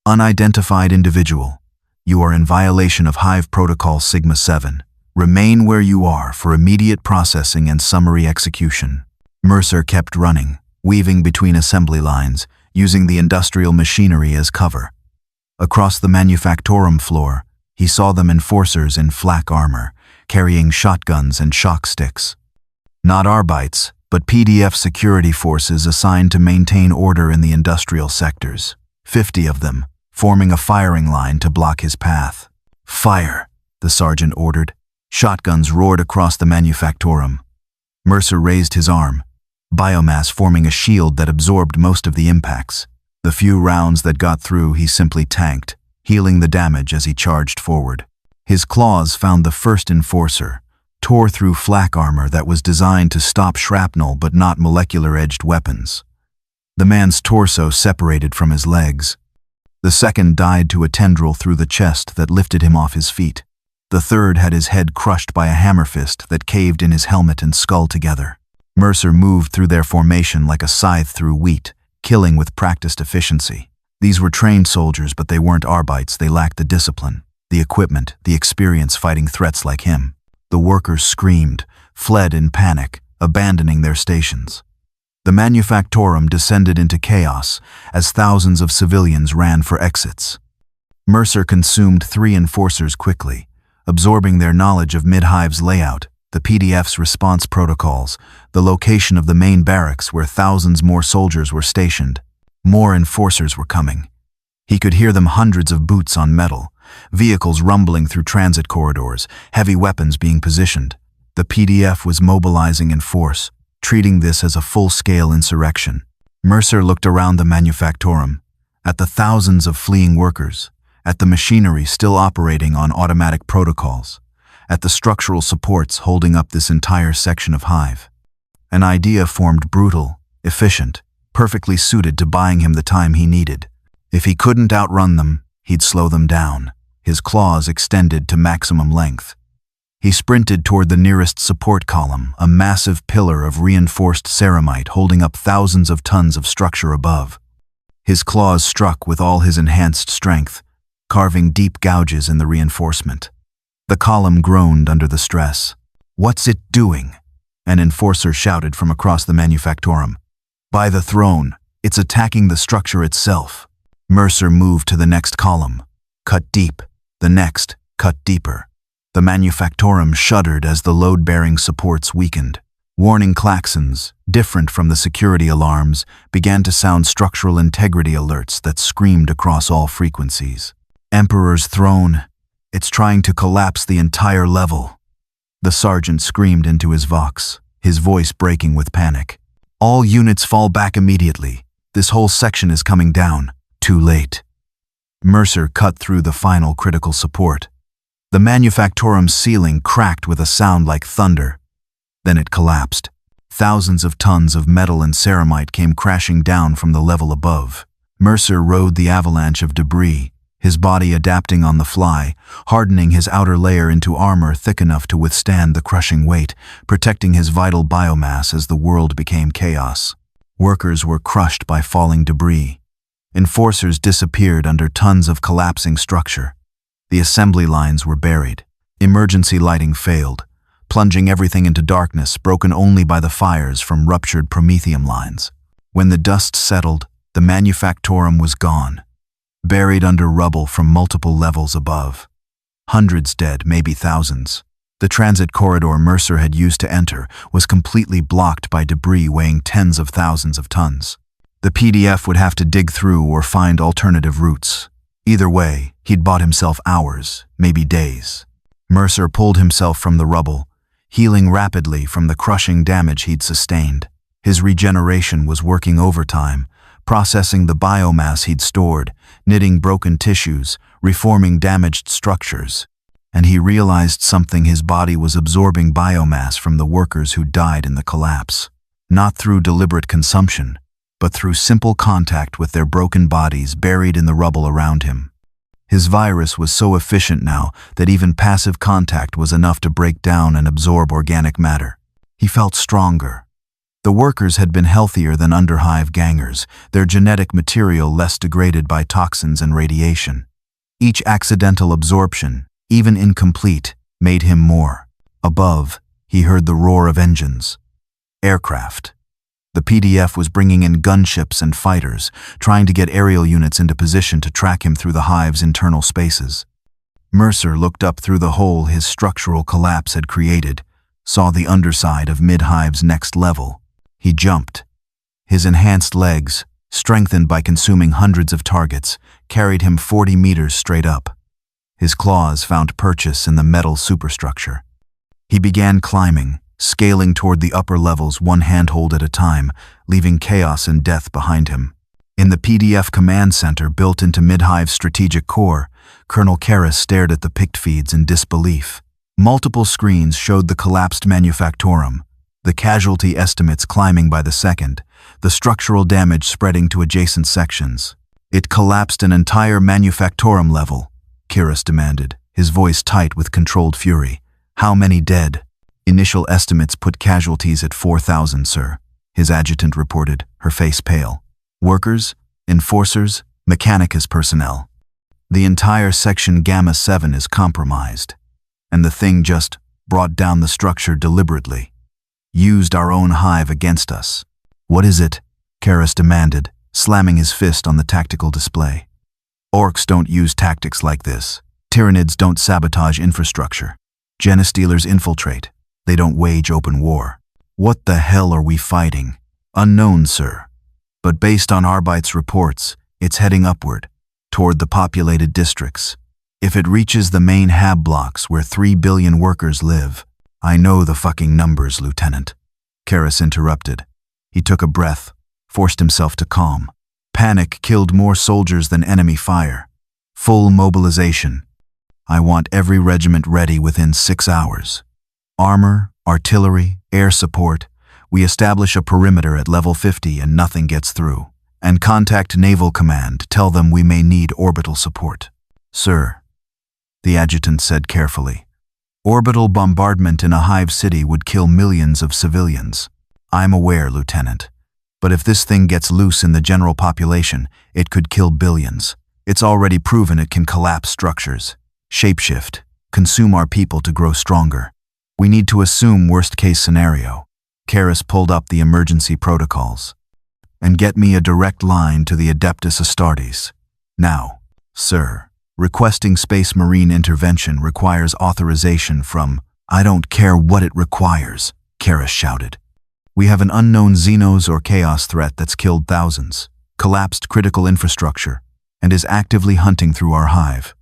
"Unidentified individual, you are in violation of Hive Protocol Sigma 7. Remain where you are for immediate processing and summary execution." Mercer kept running, weaving between assembly lines, using the industrial machinery as cover. Across the manufactorum floor, he saw them enforcers in flak armor, carrying shotguns and shock sticks. Not Arbites, but PDF security forces assigned to maintain order in the industrial sectors. 50 of them, forming a firing line to block his path. "Fire!" the sergeant ordered. Shotguns roared across the manufactorum. Mercer raised his arm, biomass forming a shield that absorbed most of the impacts. The few rounds that got through he simply tanked, healing the damage as he charged forward. His claws found the first enforcer, tore through flak armor that was designed to stop shrapnel but not molecular-edged weapons. The man's torso separated from his legs. The second died to a tendril through the chest that lifted him off his feet. The third had his head crushed by a hammer fist that caved in his helmet and skull together. Mercer moved through their formation like a scythe through wheat, killing with practiced efficiency. These were trained soldiers, but they weren't Arbites. They lacked the discipline, the equipment, the experience fighting threats like him. The workers screamed, fled in panic, abandoning their stations. The manufactorum descended into chaos as thousands of civilians ran for exits. Mercer consumed 3 enforcers quickly, absorbing their knowledge of Mid-Hive's layout, the PDF's response protocols, the location of the main barracks where thousands more soldiers were stationed. More enforcers were coming. He could hear them, hundreds of boots on metal, vehicles rumbling through transit corridors, heavy weapons being positioned. The PDF was mobilizing in force, treating this as a full-scale insurrection. Mercer looked around the manufactorum, at the thousands of fleeing workers, at the machinery still operating on automatic protocols, at the structural supports holding up this entire section of Hive. An idea formed: brutal, efficient, perfectly suited to buying him the time he needed. If he couldn't outrun them, he'd slow them down, his claws extended to maximum length. He sprinted toward the nearest support column, a massive pillar of reinforced ceramite holding up thousands of tons of structure above. His claws struck with all his enhanced strength, carving deep gouges in the reinforcement. The column groaned under the stress. "What's it doing?" an enforcer shouted from across the manufactorum. "By the throne, it's attacking the structure itself." Mercer moved to the next column. Cut deep. The next, cut deeper. The manufactorum shuddered as the load-bearing supports weakened. Warning klaxons, different from the security alarms, began to sound structural integrity alerts that screamed across all frequencies. "Emperor's throne. It's trying to collapse the entire level." The sergeant screamed into his vox, his voice breaking with panic. "All units fall back immediately. This whole section is coming down. Too late." Mercer cut through the final critical support. The manufactorum's ceiling cracked with a sound like thunder. Then it collapsed. Thousands of tons of metal and ceramite came crashing down from the level above. Mercer rode the avalanche of debris, his body adapting on the fly, hardening his outer layer into armor thick enough to withstand the crushing weight, protecting his vital biomass as the world became chaos. Workers were crushed by falling debris. Enforcers disappeared under tons of collapsing structure. The assembly lines were buried. Emergency lighting failed, plunging everything into darkness broken only by the fires from ruptured promethium lines. When the dust settled, the manufactorum was gone, buried under rubble from multiple levels above. Hundreds dead, maybe thousands. The transit corridor Mercer had used to enter was completely blocked by debris weighing tens of thousands of tons. The PDF would have to dig through or find alternative routes. Either way, he'd bought himself hours, maybe days. Mercer pulled himself from the rubble, healing rapidly from the crushing damage he'd sustained. His regeneration was working overtime, processing the biomass he'd stored, knitting broken tissues, reforming damaged structures. And he realized something: his body was absorbing biomass from the workers who died in the collapse. Not through deliberate consumption, but through simple contact with their broken bodies buried in the rubble around him. His virus was so efficient now that even passive contact was enough to break down and absorb organic matter. He felt stronger. The workers had been healthier than under-Hive gangers, their genetic material less degraded by toxins and radiation. Each accidental absorption, even incomplete, made him more. Above, he heard the roar of engines. Aircraft. The PDF was bringing in gunships and fighters, trying to get aerial units into position to track him through the Hive's internal spaces. Mercer looked up through the hole his structural collapse had created, saw the underside of Mid-Hive's next level. He jumped. His enhanced legs, strengthened by consuming hundreds of targets, carried him 40 meters straight up. His claws found purchase in the metal superstructure. He began climbing, scaling toward the upper levels one handhold at a time, leaving chaos and death behind him. In the PDF command center built into Mid-Hive's strategic core, Colonel Karras stared at the pict feeds in disbelief. Multiple screens showed the collapsed manufactorum, the casualty estimates climbing by the second, the structural damage spreading to adjacent sections. "It collapsed an entire manufactorum level," Karras demanded, his voice tight with controlled fury. "How many dead?" "Initial estimates put casualties at 4,000, sir," his adjutant reported, her face pale. "Workers, enforcers, Mechanicus personnel. The entire Section Gamma 7 is compromised. And the thing just brought down the structure deliberately. Used our own Hive against us." "What is it?" Karras demanded, slamming his fist on the tactical display. "Orcs don't use tactics like this. Tyranids don't sabotage infrastructure. Genestealers infiltrate. They don't wage open war." "What the hell are we fighting?" "Unknown, sir. But based on Arbite's reports, it's heading upward, toward the populated districts. If it reaches the main hab blocks where 3 billion workers live..." "I know the fucking numbers, Lieutenant," Karras interrupted. He took a breath, forced himself to calm. "Panic killed more soldiers than enemy fire. Full mobilization. I want every regiment ready within 6 hours. Armor, artillery, air support. We establish a perimeter at level 50 and nothing gets through. And contact Naval Command, tell them we may need orbital support." "Sir," the adjutant said carefully, "orbital bombardment in a Hive city would kill millions of civilians." "I'm aware, Lieutenant. But if this thing gets loose in the general population, it could kill billions. It's already proven it can collapse structures, shapeshift, consume our people to grow stronger. We need to assume worst-case scenario." Karras pulled up the emergency protocols. "And get me a direct line to the Adeptus Astartes. Now." "Sir, requesting Space Marine intervention requires authorization from..." "I don't care what it requires," Karras shouted. "We have an unknown Xenos or Chaos threat that's killed thousands, collapsed critical infrastructure, and is actively hunting through our Hive.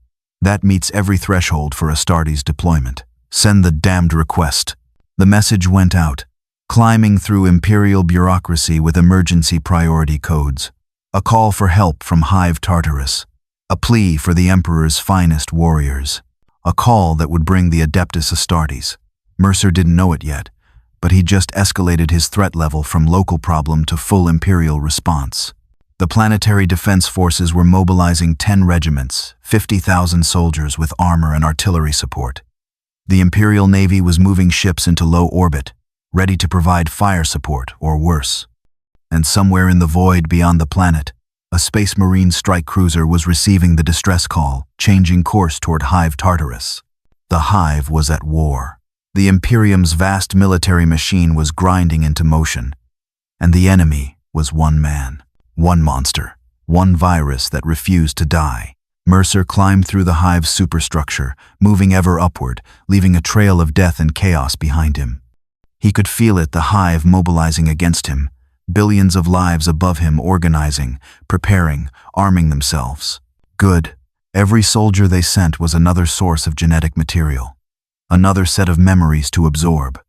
That meets every threshold for Astartes deployment. Send the damned request." The message went out, climbing through Imperial bureaucracy with emergency priority codes. A call for help from Hive Tartarus. A plea for the Emperor's finest warriors. A call that would bring the Adeptus Astartes. Mercer didn't know it yet, but he just escalated his threat level from local problem to full Imperial response. The planetary defense forces were mobilizing 10 regiments, 50,000 soldiers with armor and artillery support. The Imperial Navy was moving ships into low orbit, ready to provide fire support or worse. And somewhere in the void beyond the planet, a Space Marine strike cruiser was receiving the distress call, changing course toward Hive Tartarus. The Hive was at war. The Imperium's vast military machine was grinding into motion. And the enemy was one man, one monster, one virus that refused to die. Mercer climbed through the Hive's superstructure, moving ever upward, leaving a trail of death and chaos behind him. He could feel it, the Hive mobilizing against him, Billions of lives above him organizing, preparing, arming themselves. Good. Every soldier they sent was another source of genetic material. Another set of memories to absorb.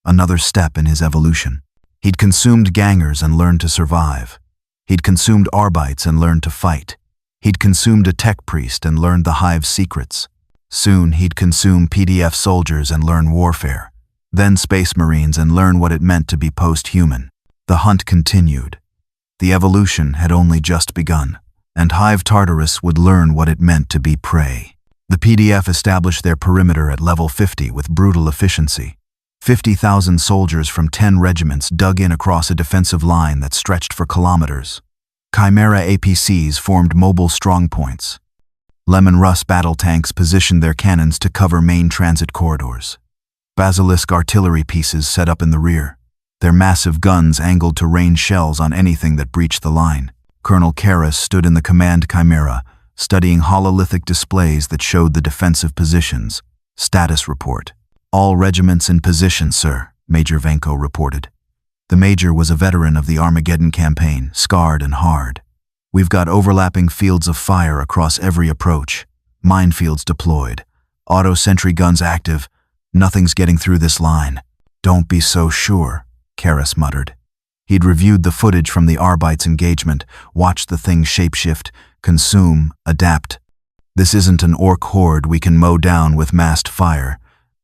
Another step in his evolution. He'd consumed gangers and learned to survive. He'd consumed Arbites and learned to fight. He'd consumed a tech priest and learned the Hive's secrets. Soon he'd consume PDF soldiers and learn warfare. Then Space Marines and learn what it meant to be post-human. The hunt continued. The evolution had only just begun, and Hive Tartarus would learn what it meant to be prey. The PDF established their perimeter at level 50 with brutal efficiency. 50,000 soldiers from 10 regiments dug in across a defensive line that stretched for kilometers. Chimera APCs formed mobile strongpoints. Lemon Russ battle tanks positioned their cannons to cover main transit corridors. Basilisk artillery pieces set up in the rear, their massive guns angled to rain shells on anything that breached the line. Colonel Karras stood in the command Chimera, studying hololithic displays that showed the defensive positions. Status report. All regiments in position, sir, Major Venko reported. The major was a veteran of the Armageddon campaign, scarred and hard. We've got overlapping fields of fire across every approach. Minefields deployed. Auto sentry guns active. Nothing's getting through this line. Don't be so sure, Karras muttered. He'd reviewed the footage from the Arbites engagement, watched the thing shapeshift, consume, adapt. This isn't an orc horde we can mow down with massed fire.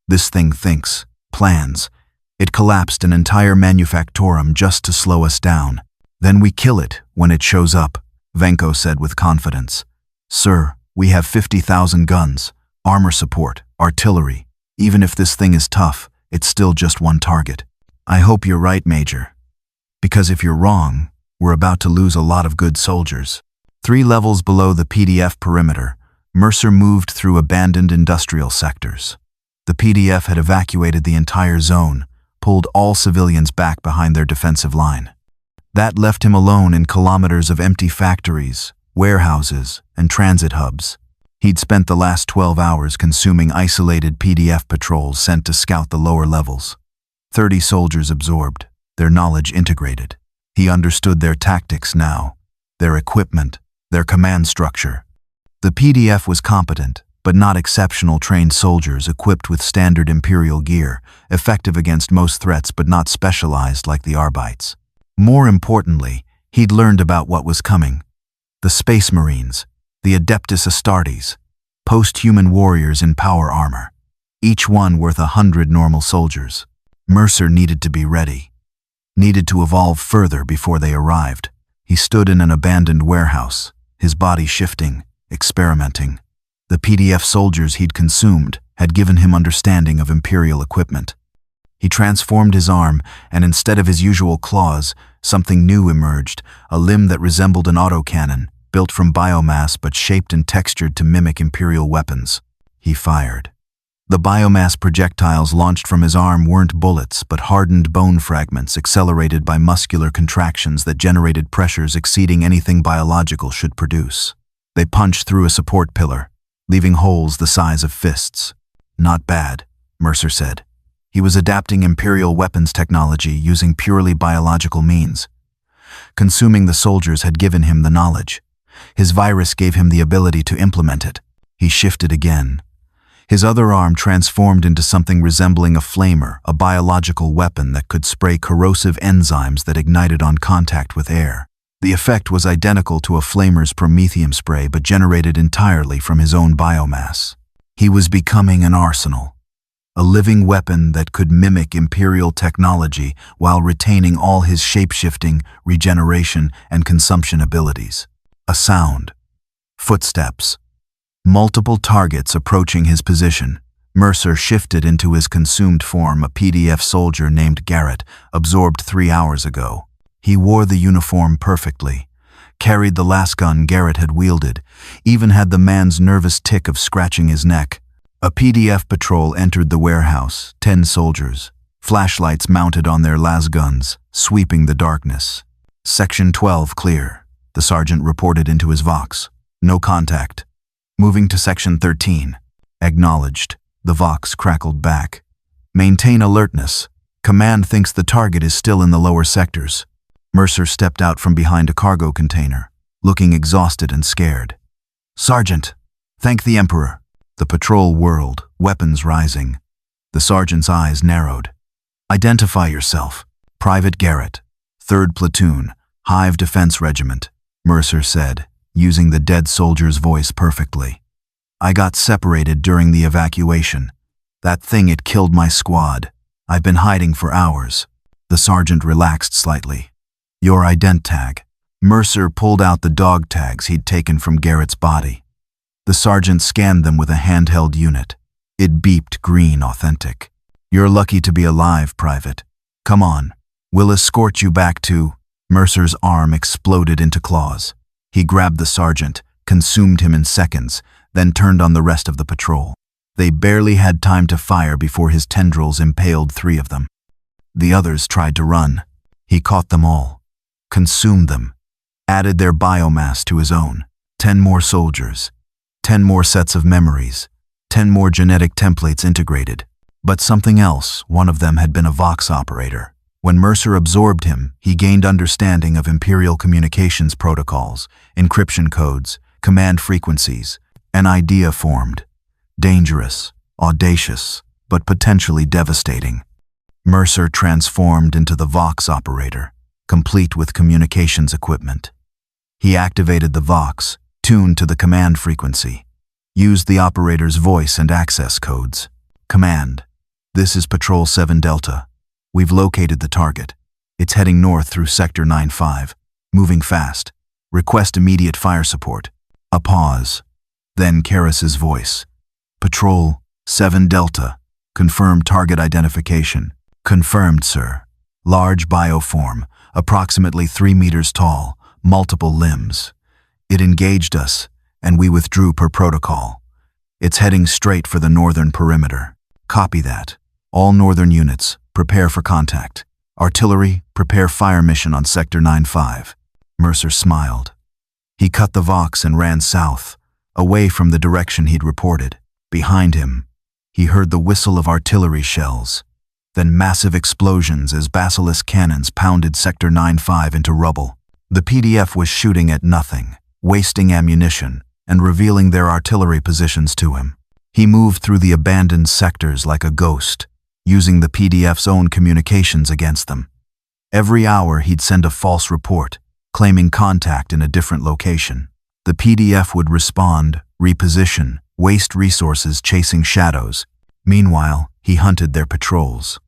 This thing thinks, plans. It collapsed an entire manufactorum just to slow us down. Then we kill it when it shows up, Venko said with confidence. Sir, we have 50,000 guns, armor support, artillery. Even if this thing is tough, it's still just one target. I hope you're right, Major. Because if you're wrong, we're about to lose a lot of good soldiers. 3 levels below the PDF perimeter, Mercer moved through abandoned industrial sectors. The PDF had evacuated the entire zone, pulled all civilians back behind their defensive line. That left him alone in kilometers of empty factories, warehouses, and transit hubs. He'd spent the last 12 hours consuming isolated PDF patrols sent to scout the lower levels. 30 soldiers absorbed, their knowledge integrated. He understood their tactics now, their equipment, their command structure. The PDF was competent, but not exceptional trained soldiers equipped with standard Imperial gear, effective against most threats but not specialized like the Arbites. More importantly, he'd learned about what was coming. The Space Marines, the Adeptus Astartes, post-human warriors in power armor, each one worth 100 normal soldiers. Mercer needed to be ready, needed to evolve further before they arrived. He stood in an abandoned warehouse, his body shifting, experimenting. The PDF soldiers he'd consumed had given him understanding of Imperial equipment. He transformed his arm, and instead of his usual claws, something new emerged, a limb that resembled an autocannon, built from biomass but shaped and textured to mimic Imperial weapons. He fired. The biomass projectiles launched from his arm weren't bullets, but hardened bone fragments accelerated by muscular contractions that generated pressures exceeding anything biological should produce. They punched through a support pillar, leaving holes the size of fists. Not bad, Mercer said. He was adapting Imperial weapons technology using purely biological means. Consuming the soldiers had given him the knowledge. His virus gave him the ability to implement it. He shifted again. His other arm transformed into something resembling a flamer, a biological weapon that could spray corrosive enzymes that ignited on contact with air. The effect was identical to a flamer's promethium spray but generated entirely from his own biomass. He was becoming an arsenal, a living weapon that could mimic Imperial technology while retaining all his shape-shifting, regeneration, and consumption abilities. A sound. Footsteps. Multiple targets approaching his position. Mercer shifted into his consumed form, a PDF soldier named Garrett, absorbed 3 hours ago. He wore the uniform perfectly, carried the lasgun Garrett had wielded, even had the man's nervous tick of scratching his neck. A PDF patrol entered the warehouse, 10 soldiers, flashlights mounted on their lasguns, sweeping the darkness. Section 12 clear, the sergeant reported into his Vox. No contact. Moving to Section 13. Acknowledged. The Vox crackled back. Maintain alertness. Command thinks the target is still in the lower sectors. Mercer stepped out from behind a cargo container, looking exhausted and scared. "Sergeant, thank the Emperor." The patrol whirled, weapons rising. The sergeant's eyes narrowed. "Identify yourself." "Private Garrett, 3rd Platoon, Hive Defense Regiment," Mercer said, using the dead soldier's voice perfectly. "I got separated during the evacuation. That thing, it killed my squad. I've been hiding for hours." The sergeant relaxed slightly. "Your ident tag." Mercer pulled out the dog tags he'd taken from Garrett's body. The sergeant scanned them with a handheld unit. It beeped green, authentic. "You're lucky to be alive, Private. Come on. We'll escort you back to—" Mercer's arm exploded into claws. He grabbed the sergeant, consumed him in seconds, then turned on the rest of the patrol. They barely had time to fire before his tendrils impaled 3 of them. The others tried to run. He caught them all, consumed them, added their biomass to his own. 10 more soldiers, 10 more sets of memories, 10 more genetic templates integrated. But something else. One of them had been a Vox operator. When Mercer absorbed him, he gained understanding of Imperial communications protocols, encryption codes, command frequencies. An idea formed. Dangerous, audacious, but potentially devastating. Mercer transformed into the Vox operator, complete with communications equipment. He activated the Vox, tuned to the command frequency, used the operator's voice and access codes. "Command, this is Patrol 7 Delta. We've located the target. It's heading north through Sector 9-5, moving fast. Request immediate fire support." A pause. Then Karras's voice. "Patrol 7 Delta. Confirmed target identification." "Confirmed, sir. Large bioform, approximately 3 meters tall, multiple limbs. It engaged us, and we withdrew per protocol. It's heading straight for the northern perimeter." "Copy that. All northern units, prepare for contact. Artillery, prepare fire mission on Sector 9-5. Mercer smiled. He cut the Vox and ran south, away from the direction he'd reported. Behind him, he heard the whistle of artillery shells, then massive explosions as Basilisk cannons pounded Sector 9-5 into rubble. The PDF was shooting at nothing, wasting ammunition, and revealing their artillery positions to him. He moved through the abandoned sectors like a ghost, using the PDF's own communications against them. Every hour he'd send a false report, claiming contact in a different location. The PDF would respond, reposition, waste resources chasing shadows. Meanwhile, he hunted their patrols.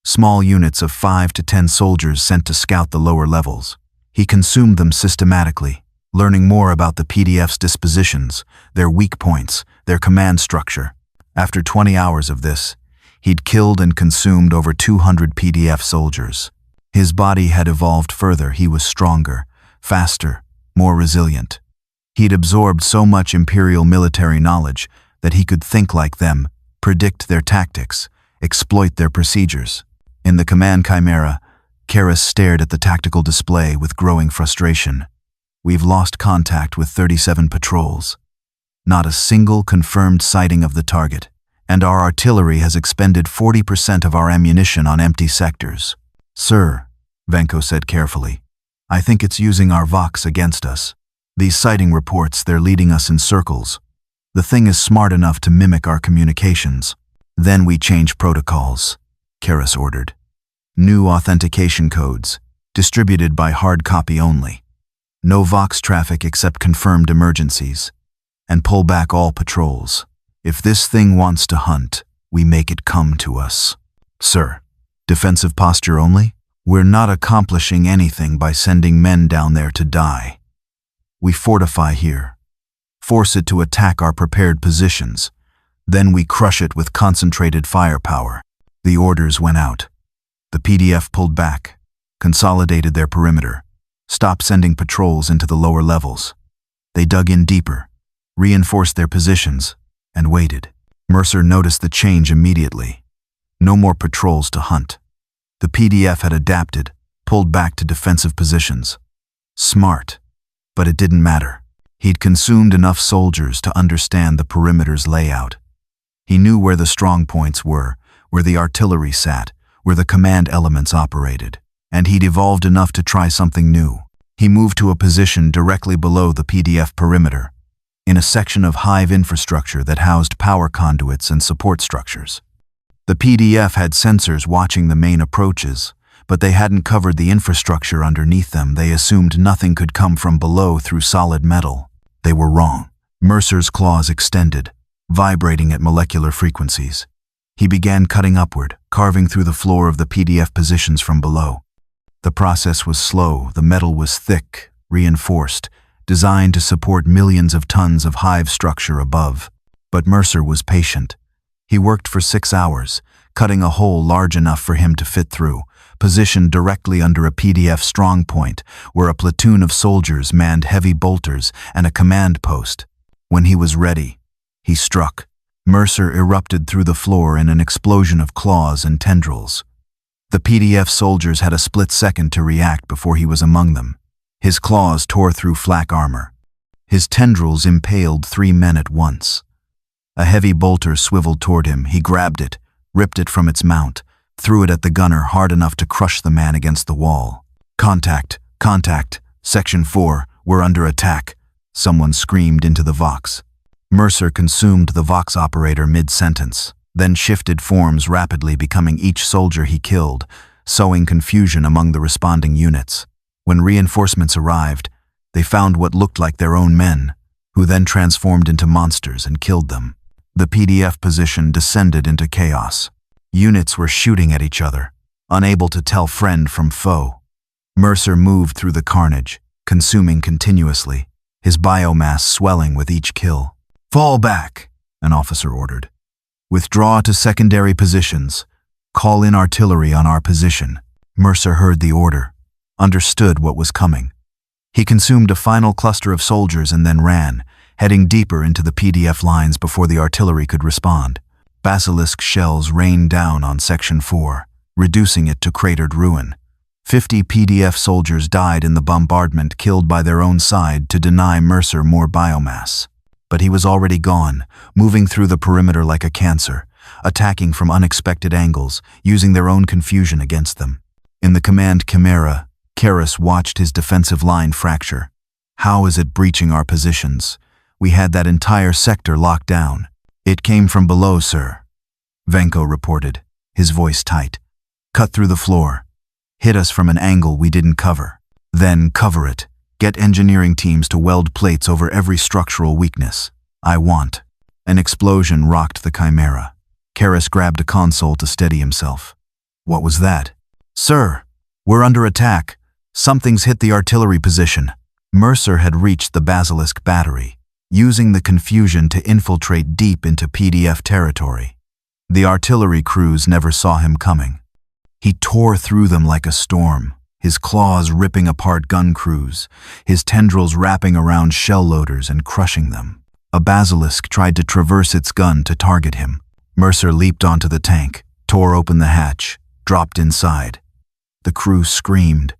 Small units of 5 to 10 soldiers sent to scout the lower levels. He consumed them systematically, learning more about the PDF's dispositions, their weak points, their command structure. After 20 hours of this, he'd killed and consumed over 200 PDF soldiers. His body had evolved further. He was stronger, faster, more resilient. He'd absorbed so much Imperial military knowledge that he could think like them, predict their tactics, exploit their procedures. In the command chimera, Karras stared at the tactical display with growing frustration. We've lost contact with 37 patrols. Not a single confirmed sighting of the target, and our artillery has expended 40% of our ammunition on empty sectors. Sir, Venko said carefully, I think it's using our Vox against us. These sighting reports, they're leading us in circles. The thing is smart enough to mimic our communications. Then we change protocols, Karras ordered. New authentication codes, distributed by hard copy only. No Vox traffic except confirmed emergencies. And pull back all patrols. If this thing wants to hunt, we make it come to us. Sir, defensive posture only? We're not accomplishing anything by sending men down there to die. We fortify here, force it to attack our prepared positions. Then we crush it with concentrated firepower. The orders went out. The PDF pulled back, consolidated their perimeter, stopped sending patrols into the lower levels. They dug in deeper, reinforced their positions, and waited. Mercer noticed the change immediately. No more patrols to hunt. The PDF had adapted, pulled back to defensive positions. Smart, but it didn't matter. He'd consumed enough soldiers to understand the perimeter's layout. He knew where the strong points were, where the artillery sat, where the command elements operated. and he'd evolved enough to try something new. He moved to a position directly below the PDF perimeter, in a section of Hive infrastructure that housed power conduits and support structures. The PDF had sensors watching the main approaches, but they hadn't covered the infrastructure underneath them. They assumed nothing could come from below through solid metal. They were wrong. Mercer's claws extended, vibrating at molecular frequencies. He began cutting upward, carving through the floor of the PDF positions from below. The process was slow. The metal was thick, reinforced, designed to support millions of tons of Hive structure above. But Mercer was patient. He worked for 6 hours, cutting a hole large enough for him to fit through, positioned directly under a PDF strongpoint, where a platoon of soldiers manned heavy bolters and a command post. When he was ready, he struck. Mercer erupted through the floor in an explosion of claws and tendrils. The PDF soldiers had a split second to react before he was among them. His claws tore through flak armor. His tendrils impaled 3 men at once. A heavy bolter swiveled toward him. He grabbed it, ripped it from its mount, threw it at the gunner hard enough to crush the man against the wall. Contact, contact, Section 4, we're under attack, someone screamed into the Vox. Mercer consumed the Vox operator mid-sentence, then shifted forms rapidly, becoming each soldier he killed, sowing confusion among the responding units. When reinforcements arrived, they found what looked like their own men, who then transformed into monsters and killed them. The PDF position descended into chaos. Units were shooting at each other, unable to tell friend from foe. Mercer moved through the carnage, consuming continuously, his biomass swelling with each kill. Fall back, an officer ordered. Withdraw to secondary positions. Call in artillery on our position. Mercer heard the order, understood what was coming. He consumed a final cluster of soldiers and then ran, heading deeper into the PDF lines before the artillery could respond. Basilisk shells rained down on Section 4, reducing it to cratered ruin. 50 PDF soldiers died in the bombardment, killed by their own side to deny Mercer more biomass. But he was already gone, moving through the perimeter like a cancer, attacking from unexpected angles, using their own confusion against them. In the command Chimera, Karras watched his defensive line fracture. How is it breaching our positions? We had that entire sector locked down. It came from below, sir. Venko reported, his voice tight. Cut through the floor. Hit us from an angle we didn't cover. Then cover it. Get engineering teams to weld plates over every structural weakness. I want. An explosion rocked the Chimera. Karras grabbed a console to steady himself. What was that? Sir, we're under attack. Something's hit the artillery position. Mercer had reached the Basilisk battery, using the confusion to infiltrate deep into PDF territory. The artillery crews never saw him coming. He tore through them like a storm, his claws ripping apart gun crews, his tendrils wrapping around shell loaders and crushing them. A Basilisk tried to traverse its gun to target him. Mercer leaped onto the tank, tore open the hatch, dropped inside. The crew screamed,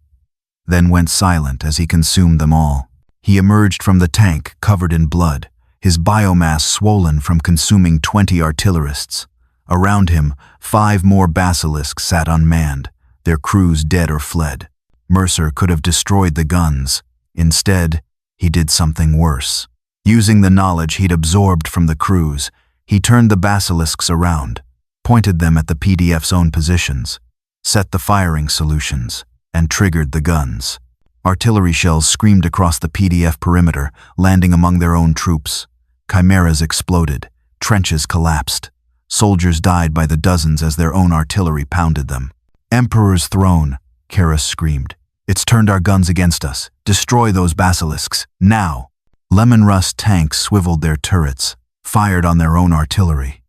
then went silent as he consumed them all. He emerged from the tank covered in blood, his biomass swollen from consuming 20 artillerists. Around him, 5 more Basilisks sat unmanned, their crews dead or fled. Mercer could have destroyed the guns. Instead, he did something worse. Using the knowledge he'd absorbed from the crews, he turned the Basilisks around, pointed them at the PDF's own positions, set the firing solutions, and triggered the guns. Artillery shells screamed across the PDF perimeter, landing among their own troops. Chimeras exploded, trenches collapsed. Soldiers died by the dozens as their own artillery pounded them. Emperor's throne, Karras screamed. It's turned our guns against us. Destroy those Basilisks, now. Lemon Rust tanks swiveled their turrets, fired on their own artillery.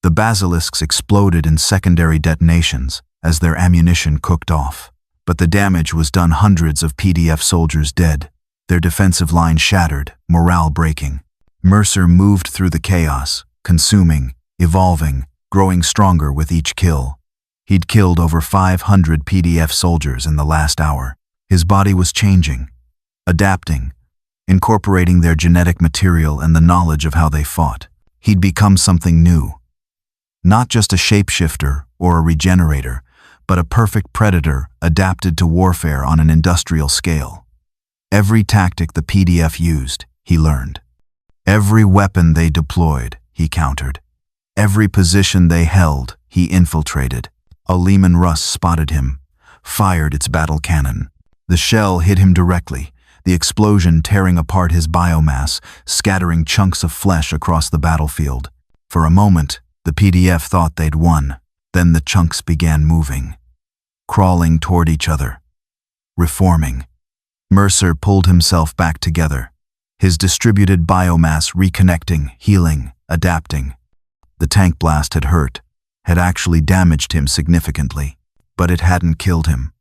The Basilisks exploded in secondary detonations as their ammunition cooked off. But the damage was done, hundreds of PDF soldiers dead, their defensive line shattered, morale breaking. Mercer moved through the chaos, consuming, evolving, growing stronger with each kill. He'd killed over 500 PDF soldiers in the last hour. His body was changing, adapting, incorporating their genetic material and the knowledge of how they fought. He'd become something new. Not just a shapeshifter or a regenerator, but a perfect predator adapted to warfare on an industrial scale. Every tactic the PDF used, he learned. Every weapon they deployed, he countered. Every position they held, he infiltrated. A Leman Russ spotted him, fired its battle cannon. The shell hit him directly, the explosion tearing apart his biomass, scattering chunks of flesh across the battlefield. For a moment, the PDF thought they'd won. Then the chunks began moving, crawling toward each other, reforming. Mercer pulled himself back together, his distributed biomass reconnecting, healing, adapting. The tank blast had hurt, had actually damaged him significantly, but it hadn't killed him.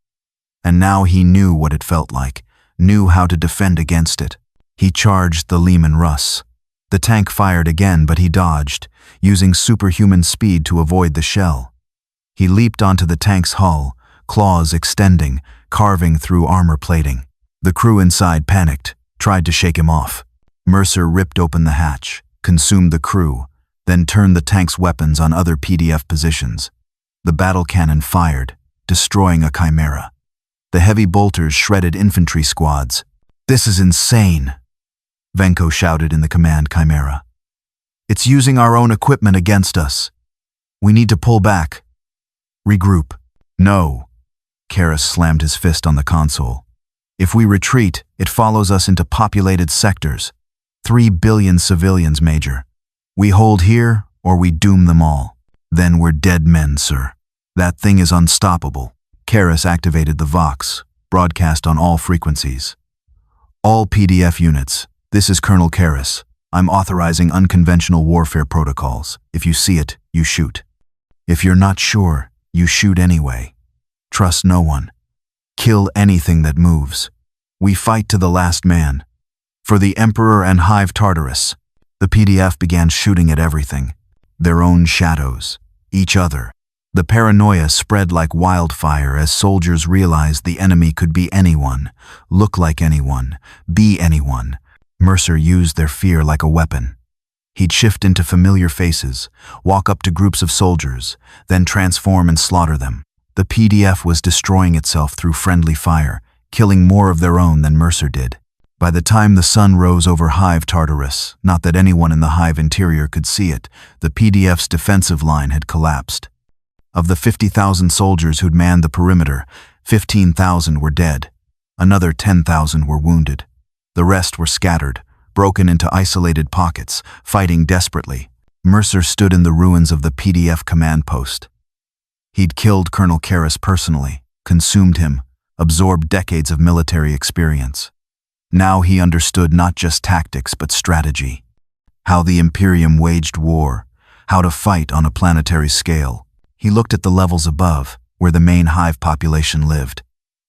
And now he knew what it felt like, knew how to defend against it. He charged the Leman Russ. The tank fired again, but he dodged, using superhuman speed to avoid the shell. He leaped onto the tank's hull, claws extending, carving through armor plating. The crew inside panicked, tried to shake him off. Mercer ripped open the hatch, consumed the crew, then turned the tank's weapons on other PDF positions. The battle cannon fired, destroying a chimera. The heavy bolters shredded infantry squads. "This is insane," Venko shouted in the command chimera. "It's using our own equipment against us. We need to pull back. Regroup." "No." Karras slammed his fist on the console. "If we retreat, it follows us into populated sectors. 3 billion civilians, Major. We hold here, or we doom them all. Then we're dead men, sir. That thing is unstoppable." Karras activated the Vox, broadcast on all frequencies. "All PDF units, this is Colonel Karras. I'm authorizing unconventional warfare protocols. If you see it, you shoot. If you're not sure, you shoot anyway. Trust no one. Kill anything that moves. We fight to the last man. For the Emperor and Hive Tartarus." The PDF began shooting at everything. Their own shadows. Each other. The paranoia spread like wildfire as soldiers realized the enemy could be anyone, look like anyone, be anyone. Mercer used their fear like a weapon. He'd shift into familiar faces, walk up to groups of soldiers, then transform and slaughter them. The PDF was destroying itself through friendly fire, killing more of their own than Mercer did. By the time the sun rose over Hive Tartarus, not that anyone in the Hive interior could see it, the PDF's defensive line had collapsed. Of the 50,000 soldiers who'd manned the perimeter, 15,000 were dead. Another 10,000 were wounded. The rest were scattered, broken into isolated pockets, fighting desperately. Mercer stood in the ruins of the PDF command post. He'd killed Colonel Karras personally, consumed him, absorbed decades of military experience. Now he understood not just tactics but strategy. How the Imperium waged war, how to fight on a planetary scale. He looked at the levels above, where the main Hive population lived.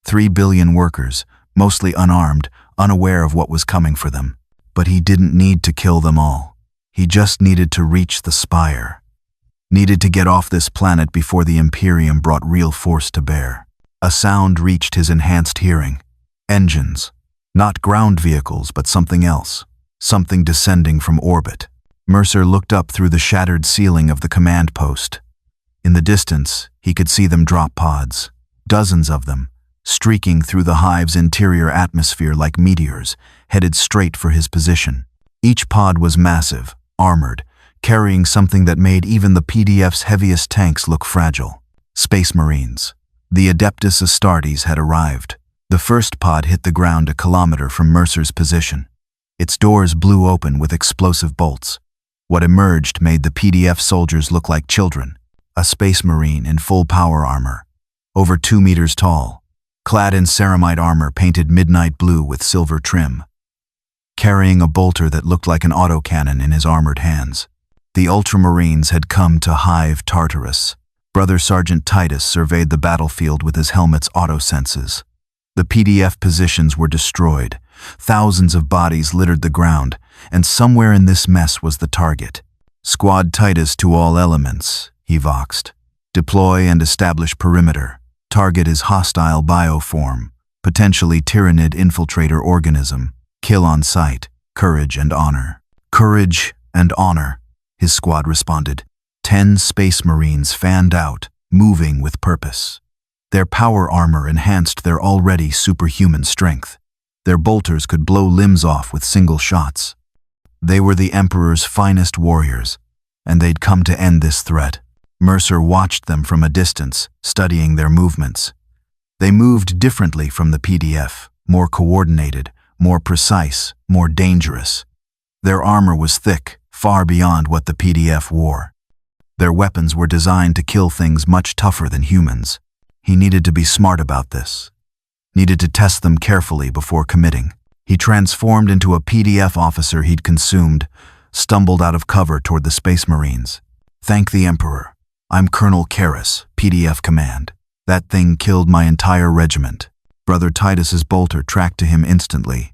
3 billion workers, mostly unarmed, unaware of what was coming for them. But he didn't need to kill them all. He just needed to reach the spire. Needed to get off this planet before the Imperium brought real force to bear. A sound reached his enhanced hearing. Engines. Not ground vehicles, but something else. Something descending from orbit. Mercer looked up through the shattered ceiling of the command post. In the distance, he could see them drop pods. Dozens of them, streaking through the Hive's interior atmosphere like meteors, headed straight for his position. Each pod was massive, armored, carrying something that made even the PDF's heaviest tanks look fragile. Space Marines. The Adeptus Astartes had arrived. The first pod hit the ground a kilometer from Mercer's position. Its doors blew open with explosive bolts. What emerged made the PDF soldiers look like children. A Space Marine in full power armor, over 2 meters tall, clad in ceramite armor painted midnight blue with silver trim, carrying a bolter that looked like an autocannon in his armored hands. The Ultramarines had come to Hive Tartarus. Brother Sergeant Titus surveyed the battlefield with his helmet's auto-senses. The PDF positions were destroyed. Thousands of bodies littered the ground, and somewhere in this mess was the target. "Squad Titus to all elements," he voxed. "Deploy and establish perimeter. Target is hostile bioform, potentially tyrannid infiltrator organism. Kill on sight. Courage and honor." "Courage and honor," his squad responded. 10 Space Marines fanned out, moving with purpose. Their power armor enhanced their already superhuman strength. Their bolters could blow limbs off with single shots. They were the Emperor's finest warriors, and they'd come to end this threat. Mercer watched them from a distance, studying their movements. They moved differently from the PDF, more coordinated, more precise, more dangerous. Their armor was thick, far beyond what the PDF wore. Their weapons were designed to kill things much tougher than humans. He needed to be smart about this. Needed to test them carefully before committing. He transformed into a PDF officer he'd consumed, stumbled out of cover toward the Space Marines. "Thank the Emperor. I'm Colonel Karras, PDF Command. That thing killed my entire regiment." Brother Titus's bolter tracked to him instantly.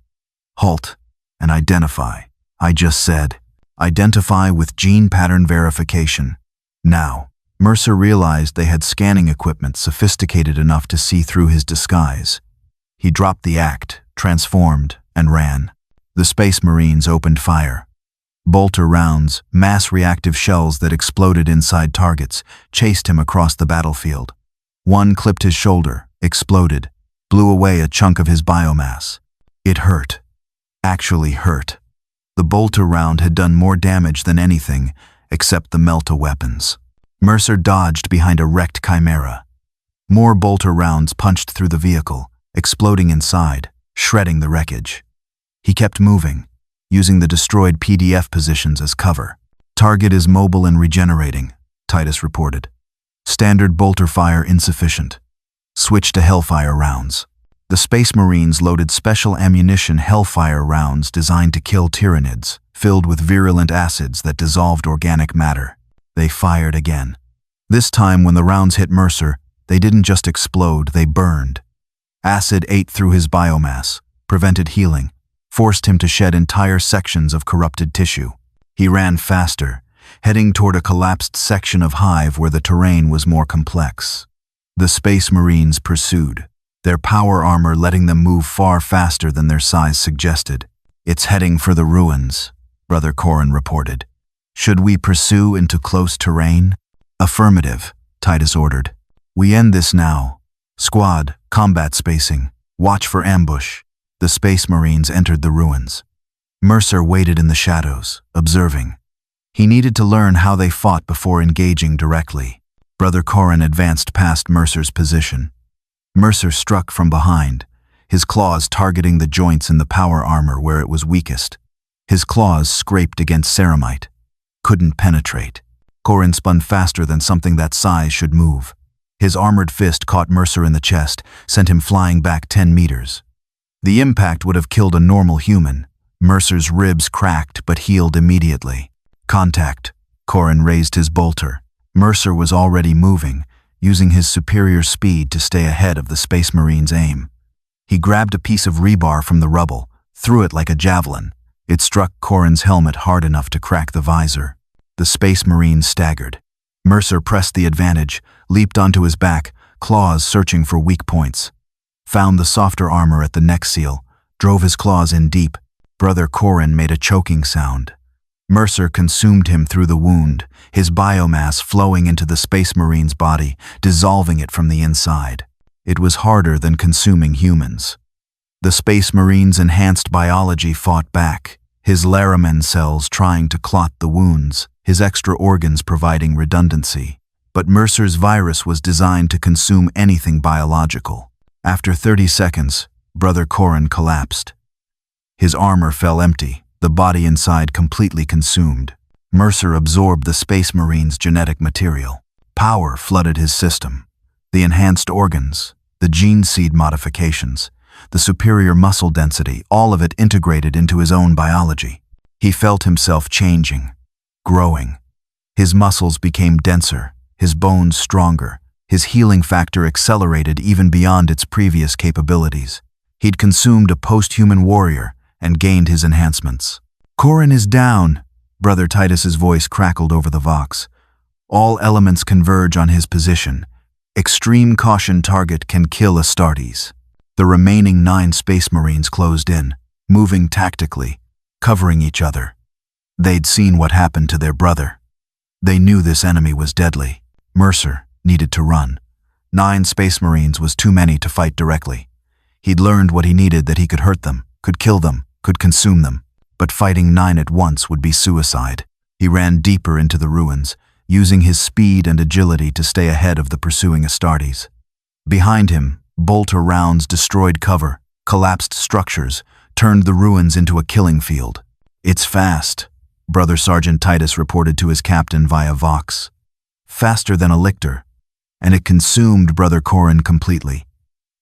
"Halt and identify." I just said, "Identify with gene pattern verification." Now, Mercer realized they had scanning equipment sophisticated enough to see through his disguise. He dropped the act, transformed, and ran. The Space Marines opened fire. Bolter rounds, mass reactive shells that exploded inside targets, chased him across the battlefield. One clipped his shoulder, exploded, blew away a chunk of his biomass. It hurt. Actually hurt. The bolter round had done more damage than anything, except the melta weapons. Mercer dodged behind a wrecked Chimera. More bolter rounds punched through the vehicle, exploding inside, shredding the wreckage. He kept moving, using the destroyed PDF positions as cover. "Target is mobile and regenerating," Titus reported. "Standard bolter fire insufficient. Switch to Hellfire rounds." The Space Marines loaded special ammunition Hellfire rounds designed to kill Tyranids, filled with virulent acids that dissolved organic matter. They fired again. This time, when the rounds hit Mercer, they didn't just explode, they burned. Acid ate through his biomass, prevented healing, forced him to shed entire sections of corrupted tissue. He ran faster, heading toward a collapsed section of Hive where the terrain was more complex. The Space Marines pursued, their power armor letting them move far faster than their size suggested. "It's heading for the ruins," Brother Corin reported. "Should we pursue into close terrain?" "Affirmative," Titus ordered. "We end this now. Squad, combat spacing, watch for ambush." The Space Marines entered the ruins. Mercer waited in the shadows, observing. He needed to learn how they fought before engaging directly. Brother Corin advanced past Mercer's position. Mercer struck from behind, his claws targeting the joints in the power armor where it was weakest. His claws scraped against ceramite. Couldn't penetrate. Corin spun faster than something that size should move. His armored fist caught Mercer in the chest, sent him flying back 10 meters. The impact would have killed a normal human. Mercer's ribs cracked but healed immediately. "Contact." Corin raised his bolter. Mercer was already moving, using his superior speed to stay ahead of the Space Marine's aim. He grabbed a piece of rebar from the rubble, threw it like a javelin. It struck Corin's helmet hard enough to crack the visor. The Space Marine staggered. Mercer pressed the advantage, leaped onto his back, claws searching for weak points. Found the softer armor at the neck seal, drove his claws in deep. Brother Corin made a choking sound. Mercer consumed him through the wound, his biomass flowing into the Space Marine's body, dissolving it from the inside. It was harder than consuming humans. The Space Marine's enhanced biology fought back, his Laramen cells trying to clot the wounds, his extra organs providing redundancy. But Mercer's virus was designed to consume anything biological. After 30 seconds, Brother Corin collapsed. His armor fell empty, the body inside completely consumed. Mercer absorbed the Space Marine's genetic material. Power flooded his system. The enhanced organs, the gene seed modifications, the superior muscle density, all of it integrated into his own biology. He felt himself changing, growing. His muscles became denser, his bones stronger, his healing factor accelerated even beyond its previous capabilities. He'd consumed a post-human warrior and gained his enhancements. "Corin is down," Brother Titus's voice crackled over the Vox. "All elements converge on his position. Extreme caution, target can kill Astartes." The remaining 9 Space Marines closed in, moving tactically, covering each other. They'd seen what happened to their brother. They knew this enemy was deadly. Mercer needed to run. 9 Space Marines was too many to fight directly. He'd learned what he needed, that he could hurt them, could kill them, could consume them. But fighting 9 at once would be suicide. He ran deeper into the ruins, using his speed and agility to stay ahead of the pursuing Astartes. Behind him, bolter rounds destroyed cover, collapsed structures, turned the ruins into a killing field. "It's fast," Brother Sergeant Titus reported to his captain via Vox. "Faster than a lictor." And it consumed Brother Corin completely.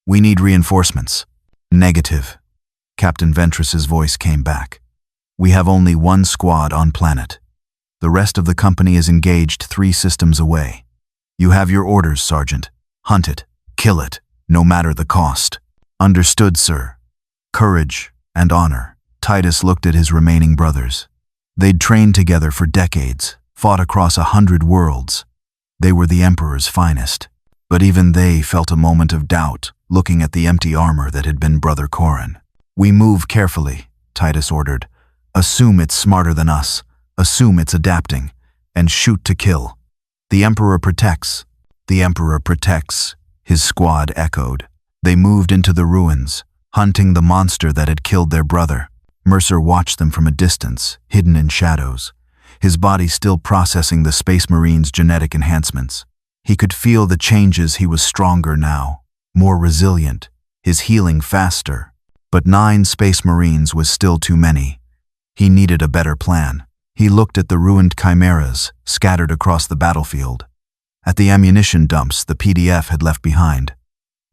"We need reinforcements." "Negative." Captain Ventress's voice came back. "We have only 1 squad on planet. The rest of the company is engaged 3 systems away. You have your orders, Sergeant. Hunt it. Kill it, no matter the cost." "Understood, sir." Courage and honor. Titus looked at his remaining brothers. They'd trained together for decades, fought across 100 worlds. They were the Emperor's finest. But even they felt a moment of doubt, looking at the empty armor that had been Brother Corin. "We move carefully," Titus ordered. "Assume it's smarter than us. Assume it's adapting. And shoot to kill. The Emperor protects. The Emperor protects," his squad echoed. They moved into the ruins, hunting the monster that had killed their brother. Mercer watched them from a distance, hidden in shadows, his body still processing the Space Marine's genetic enhancements. He could feel the changes. He was stronger now, more resilient, his healing faster. But 9 Space Marines was still too many. He needed a better plan. He looked at the ruined chimeras scattered across the battlefield, at the ammunition dumps the PDF had left behind,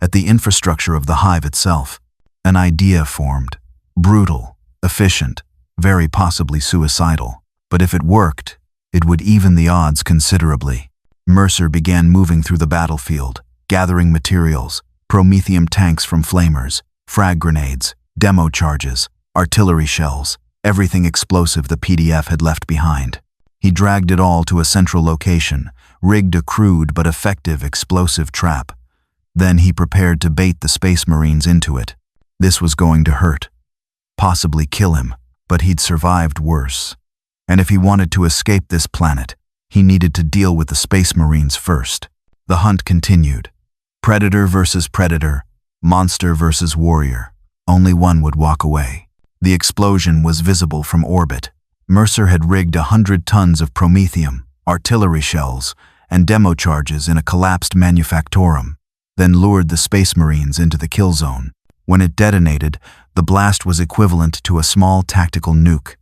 at the infrastructure of the Hive itself. An idea formed. Brutal, efficient, very possibly suicidal. But if it worked, it would even the odds considerably. Mercer began moving through the battlefield, gathering materials, promethium tanks from flamers, frag grenades, demo charges, artillery shells, everything explosive the PDF had left behind. He dragged it all to a central location, rigged a crude but effective explosive trap. Then he prepared to bait the Space Marines into it. This was going to hurt, possibly kill him, but he'd survived worse. And if he wanted to escape this planet, he needed to deal with the Space Marines first. The hunt continued. Predator versus predator, monster versus warrior. Only one would walk away. The explosion was visible from orbit. Mercer had rigged 100 tons of promethium, artillery shells, and demo charges in a collapsed manufactorum, then lured the Space Marines into the kill zone. When it detonated, the blast was equivalent to a small tactical nuke.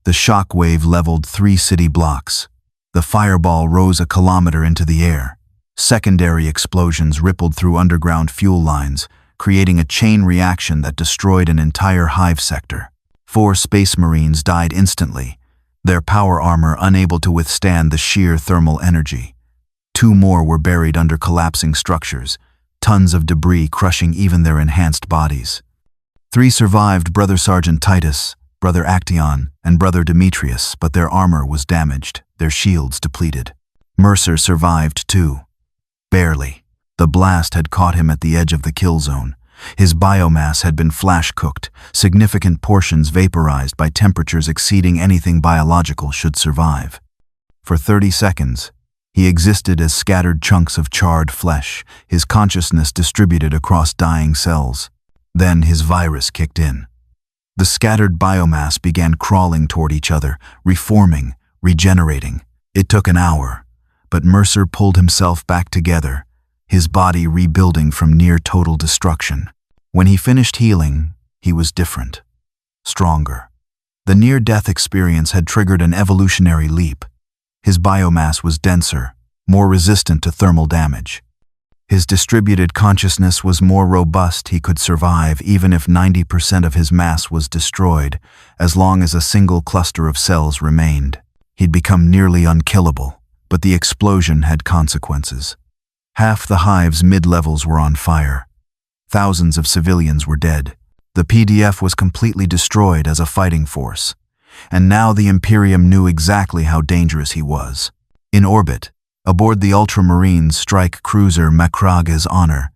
The shock wave leveled 3 city blocks. The fireball rose a kilometer into the air. Secondary explosions rippled through underground fuel lines, creating a chain reaction that destroyed an entire Hive sector. 4 Space Marines died instantly, their power armor unable to withstand the sheer thermal energy. 2 more were buried under collapsing structures, tons of debris crushing even their enhanced bodies. 3 survived: Brother Sergeant Titus, Brother Actaeon, and Brother Demetrius, but their armor was damaged, their shields depleted. Mercer survived too. Barely. The blast had caught him at the edge of the kill zone. His biomass had been flash-cooked, significant portions vaporized by temperatures exceeding anything biological should survive. For 30 seconds, he existed as scattered chunks of charred flesh, his consciousness distributed across dying cells. Then his virus kicked in. The scattered biomass began crawling toward each other, reforming, regenerating. It took an hour, but Mercer pulled himself back together, his body rebuilding from near-total destruction. When he finished healing, he was different, stronger. The near-death experience had triggered an evolutionary leap. His biomass was denser, more resistant to thermal damage. His distributed consciousness was more robust. He could survive even if 90% of his mass was destroyed, as long as a single cluster of cells remained. He'd become nearly unkillable, but the explosion had consequences. Half the Hive's mid-levels were on fire. Thousands of civilians were dead. The PDF was completely destroyed as a fighting force. And now the Imperium knew exactly how dangerous he was. In orbit, aboard the Ultramarine strike cruiser Macraga's Honor,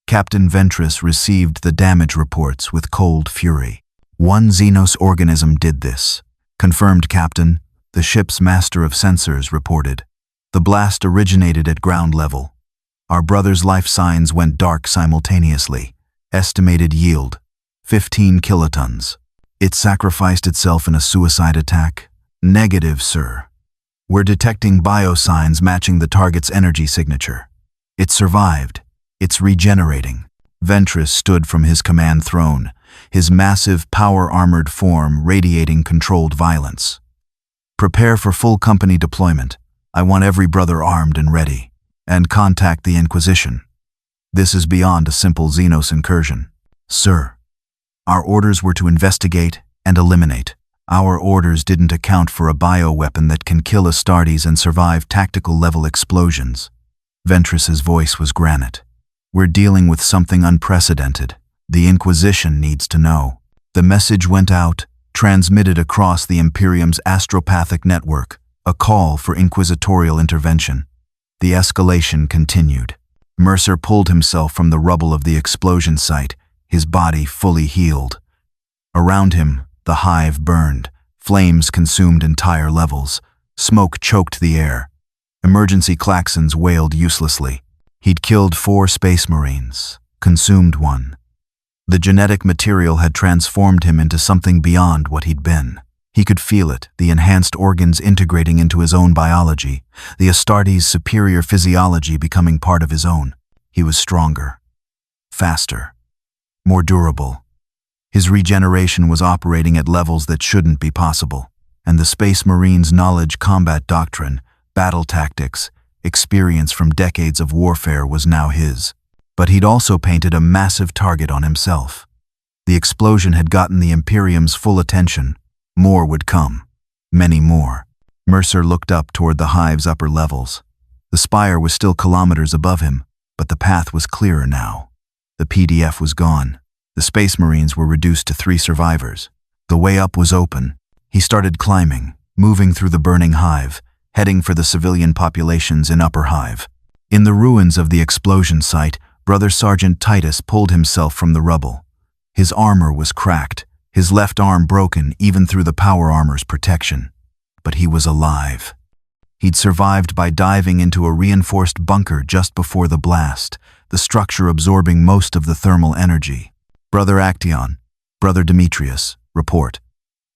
Captain Ventress received the damage reports with cold fury. 1 Xenos organism did this. "Confirmed, Captain," the ship's master of sensors reported. "The blast originated at ground level. Our brother's life signs went dark simultaneously. Estimated yield, 15 kilotons. It sacrificed itself in a suicide attack? Negative, sir. We're detecting biosigns matching the target's energy signature. It survived. It's regenerating. Ventress stood from his command throne, his massive, power-armored form radiating controlled violence. Prepare for full company deployment. I want every brother armed and ready. And contact the Inquisition. This is beyond a simple Xenos incursion. Sir, our orders were to investigate and eliminate. Our orders didn't account for a bioweapon that can kill Astartes and survive tactical-level explosions. Ventress's voice was granite. We're dealing with something unprecedented. The Inquisition needs to know. The message went out, transmitted across the Imperium's astropathic network, a call for inquisitorial intervention. The escalation continued. Mercer pulled himself from the rubble of the explosion site, his body fully healed. Around him, the hive burned. Flames consumed entire levels. Smoke choked the air. Emergency klaxons wailed uselessly. He'd killed 4 space marines, consumed 1. The genetic material had transformed him into something beyond what he'd been. He could feel it, the enhanced organs integrating into his own biology, the Astartes' superior physiology becoming part of his own. He was stronger, faster, more durable. His regeneration was operating at levels that shouldn't be possible, and the Space Marines' knowledge, combat doctrine, battle tactics, experience from decades of warfare was now his. But he'd also painted a massive target on himself. The explosion had gotten the Imperium's full attention. More would come. Many more. Mercer looked up toward the Hive's upper levels. The spire was still kilometers above him, but the path was clearer now. The PDF was gone. The Space Marines were reduced to 3 survivors. The way up was open. He started climbing, moving through the burning Hive, heading for the civilian populations in Upper Hive. In the ruins of the explosion site, Brother Sergeant Titus pulled himself from the rubble. His armor was cracked, his left arm broken even through the power armor's protection. But he was alive. He'd survived by diving into a reinforced bunker just before the blast, the structure absorbing most of the thermal energy. Brother Actaeon, Brother Demetrius, report.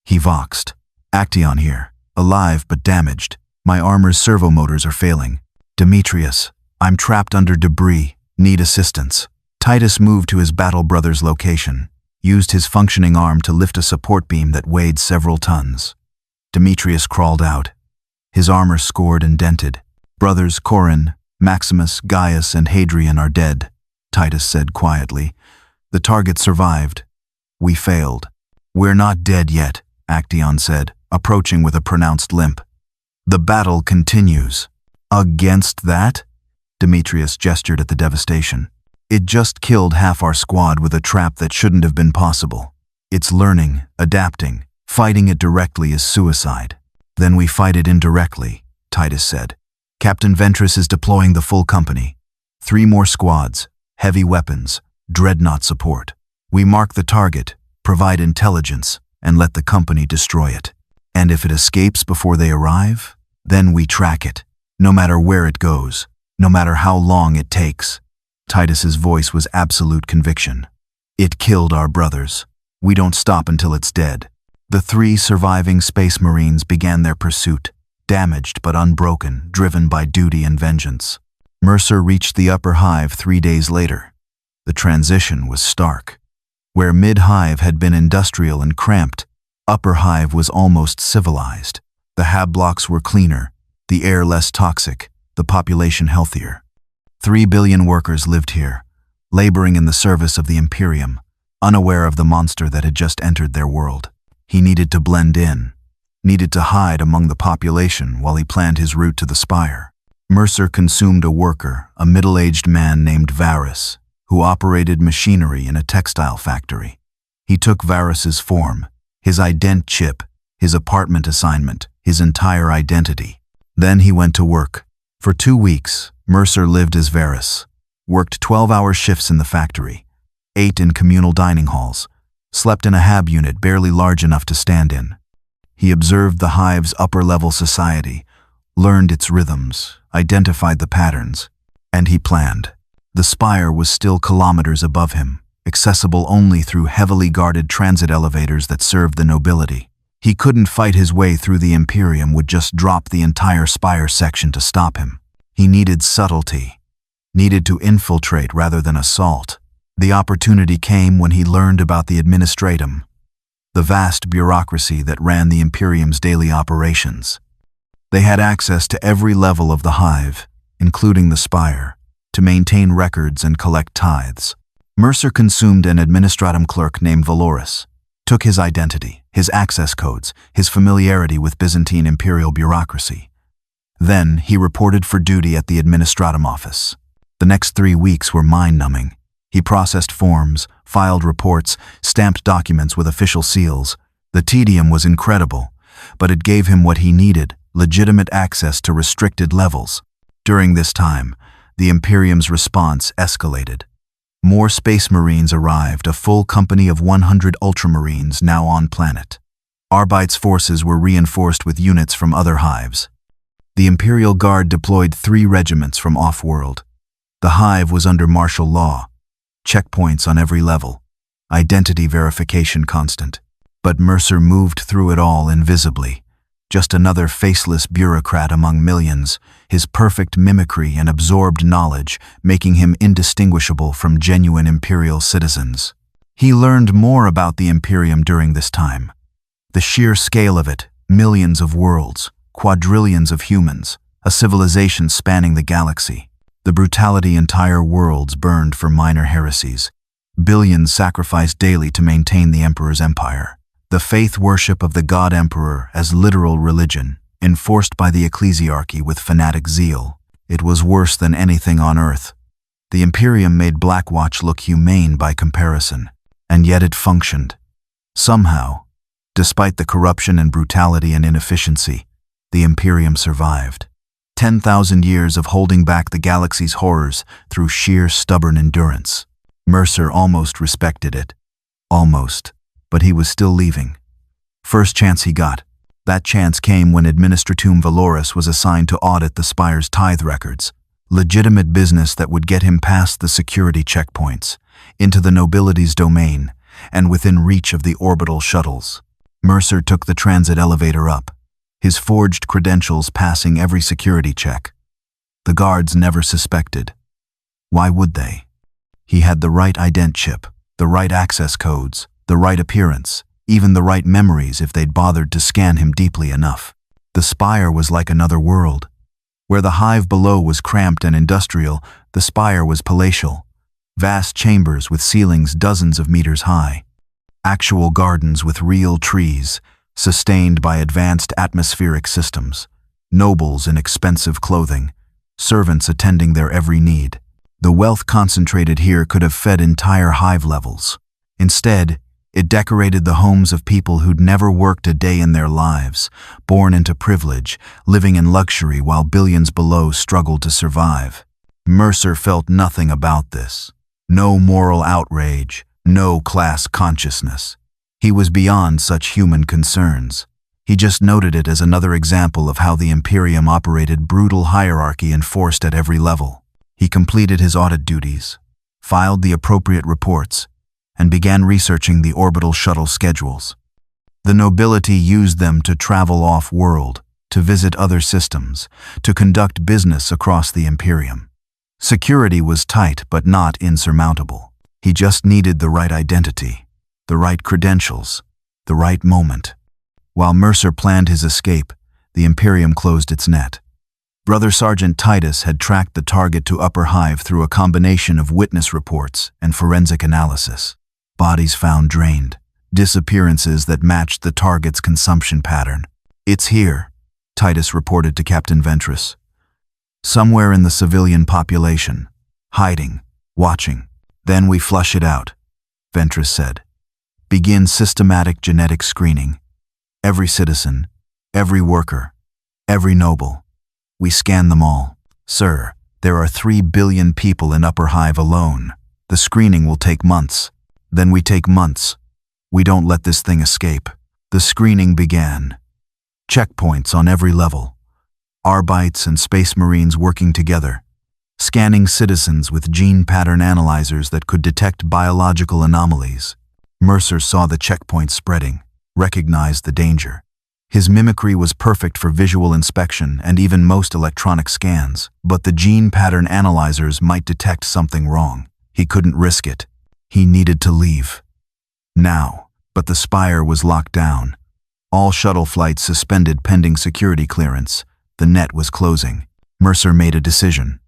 He voxed. Actaeon here, alive but damaged. My armor's servo motors are failing. Demetrius, I'm trapped under debris, need assistance. Titus moved to his battle brother's location, used his functioning arm to lift a support beam that weighed several tons. Demetrius crawled out, his armor scored and dented. Brothers Corin, Maximus, Gaius, and Hadrian are dead, Titus said quietly. The target survived. We failed. We're not dead yet, Actaeon said, approaching with a pronounced limp. The battle continues. Against that? Demetrius gestured at the devastation. It just killed half our squad with a trap that shouldn't have been possible. It's learning, adapting. Fighting it directly is suicide. Then we fight it indirectly, Titus said. Captain Ventress is deploying the full company. 3 more squads, heavy weapons, dreadnought support. We mark the target, provide intelligence, and let the company destroy it. And if it escapes before they arrive, then we track it, no matter where it goes, no matter how long it takes. Titus's voice was absolute conviction. It killed our brothers. We don't stop until it's dead. The 3 surviving Space Marines began their pursuit, damaged but unbroken, driven by duty and vengeance. Mercer reached the Upper Hive 3 days later. The transition was stark. Where Mid-Hive had been industrial and cramped, Upper Hive was almost civilized. The hab blocks were cleaner, the air less toxic, the population healthier. 3 billion workers lived here, laboring in the service of the Imperium, unaware of the monster that had just entered their world. He needed to blend in, needed to hide among the population while he planned his route to the spire. Mercer consumed a worker, a middle-aged man named Varus, who operated machinery in a textile factory. He took Varus's form, his ident chip, his apartment assignment, his entire identity. Then he went to work. For 2 weeks, Mercer lived as Varus, worked 12-hour shifts in the factory, ate in communal dining halls, slept in a hab unit barely large enough to stand in. He observed the Hive's upper-level society, learned its rhythms, identified the patterns. And he planned. The spire was still kilometers above him, accessible only through heavily guarded transit elevators that served the nobility. He couldn't fight his way through the Imperium, would just drop the entire spire section to stop him. He needed subtlety, needed to infiltrate rather than assault. The opportunity came when he learned about the Administratum, the vast bureaucracy that ran the Imperium's daily operations. They had access to every level of the Hive, including the spire, to maintain records and collect tithes. Mercer consumed an Administratum clerk named Valoris, took his identity, his access codes, his familiarity with Byzantine imperial bureaucracy. Then he reported for duty at the Administratum office. The next 3 weeks were mind-numbing. He processed forms, filed reports, stamped documents with official seals. The tedium was incredible, but it gave him what he needed: legitimate access to restricted levels. During this time, the Imperium's response escalated. More Space Marines arrived, a full company of 100 Ultramarines now on planet. Arbite's forces were reinforced with units from other hives. The Imperial Guard deployed 3 regiments from off-world. The Hive was under martial law. Checkpoints on every level. Identity verification constant. But Mercer moved through it all invisibly. Just another faceless bureaucrat among millions, his perfect mimicry and absorbed knowledge making him indistinguishable from genuine Imperial citizens. He learned more about the Imperium during this time. The sheer scale of it, millions of worlds, quadrillions of humans, a civilization spanning the galaxy. The brutality entire worlds burned for minor heresies. Billions sacrificed daily to maintain the Emperor's empire. The faith worship of the God Emperor as literal religion, enforced by the ecclesiarchy with fanatic zeal. It was worse than anything on Earth. The Imperium made Blackwatch look humane by comparison, and yet it functioned. Somehow, despite the corruption and brutality and inefficiency, the Imperium survived. 10,000 years of holding back the galaxy's horrors through sheer stubborn endurance. Mercer almost respected it. Almost. But he was still leaving. First chance he got. That chance came when Administratum Valoris was assigned to audit the spire's tithe records. Legitimate business that would get him past the security checkpoints, into the nobility's domain, and within reach of the orbital shuttles. Mercer took the transit elevator up, his forged credentials passing every security check. The guards never suspected. Why would they? He had the right ident chip, the right access codes, the right appearance, even the right memories if they'd bothered to scan him deeply enough. The spire was like another world. Where the Hive below was cramped and industrial, the spire was palatial. Vast chambers with ceilings dozens of meters high. Actual gardens with real trees, sustained by advanced atmospheric systems. Nobles in expensive clothing, servants attending their every need. The wealth concentrated here could have fed entire Hive levels. Instead, it decorated the homes of people who'd never worked a day in their lives, born into privilege, living in luxury while billions below struggled to survive. Mercer felt nothing about this. No moral outrage, no class consciousness. He was beyond such human concerns. He just noted it as another example of how the Imperium operated brutal hierarchy enforced at every level. He completed his audit duties, filed the appropriate reports, and began researching the orbital shuttle schedules. The nobility used them to travel off-world, to visit other systems, to conduct business across the Imperium. Security was tight but not insurmountable. He just needed the right identity, the right credentials, the right moment. While Mercer planned his escape, the Imperium closed its net. Brother Sergeant Titus had tracked the target to Upper Hive through a combination of witness reports and forensic analysis. Bodies found drained, disappearances that matched the target's consumption pattern. "It's here," Titus reported to Captain Ventress. "Somewhere in the civilian population, hiding, watching. Then we flush it out," Ventress said. "Begin systematic genetic screening. Every citizen, every worker, every noble. We scan them all. Sir, there are 3 billion people in Upper Hive alone. The screening will take months. Then we take months. We don't let this thing escape." The screening began. Checkpoints on every level. Arbites and Space Marines working together. scanning citizens with gene pattern analyzers that could detect biological anomalies. Mercer saw the checkpoint spreading, recognized the danger. His mimicry was perfect for visual inspection and even most electronic scans, but the gene pattern analyzers might detect something wrong. He couldn't risk it. He needed to leave. Now, but the spire was locked down. All shuttle flights suspended pending security clearance. The net was closing. Mercer made a decision.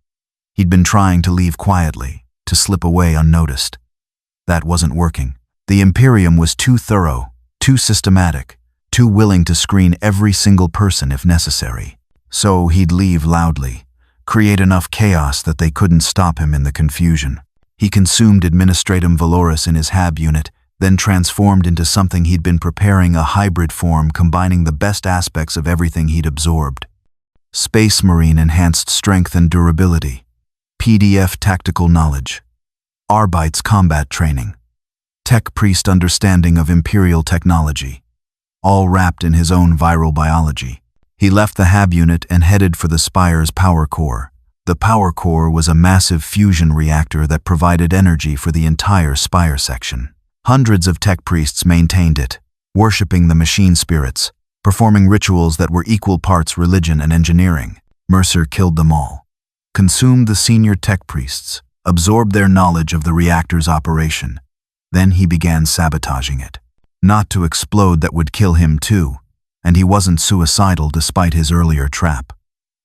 He'd been trying to leave quietly, to slip away unnoticed. That wasn't working. The Imperium was too thorough, too systematic, too willing to screen every single person if necessary. So he'd leave loudly, create enough chaos that they couldn't stop him in the confusion. He consumed Administratum Valoris in his HAB unit, then transformed into something he'd been preparing, a hybrid form combining the best aspects of everything he'd absorbed. Space Marine enhanced strength and durability, PDF tactical knowledge, Arbites combat training, Tech Priest understanding of Imperial technology, all wrapped in his own viral biology. He left the HAB unit and headed for the Spire's power core. The power core was a massive fusion reactor that provided energy for the entire Spire section. Hundreds of tech priests maintained it, worshipping the machine spirits, performing rituals that were equal parts religion and engineering. Mercer killed them all, consumed the senior tech priests, absorbed their knowledge of the reactor's operation. Then he began sabotaging it. Not to explode, that would kill him too, and he wasn't suicidal despite his earlier trap.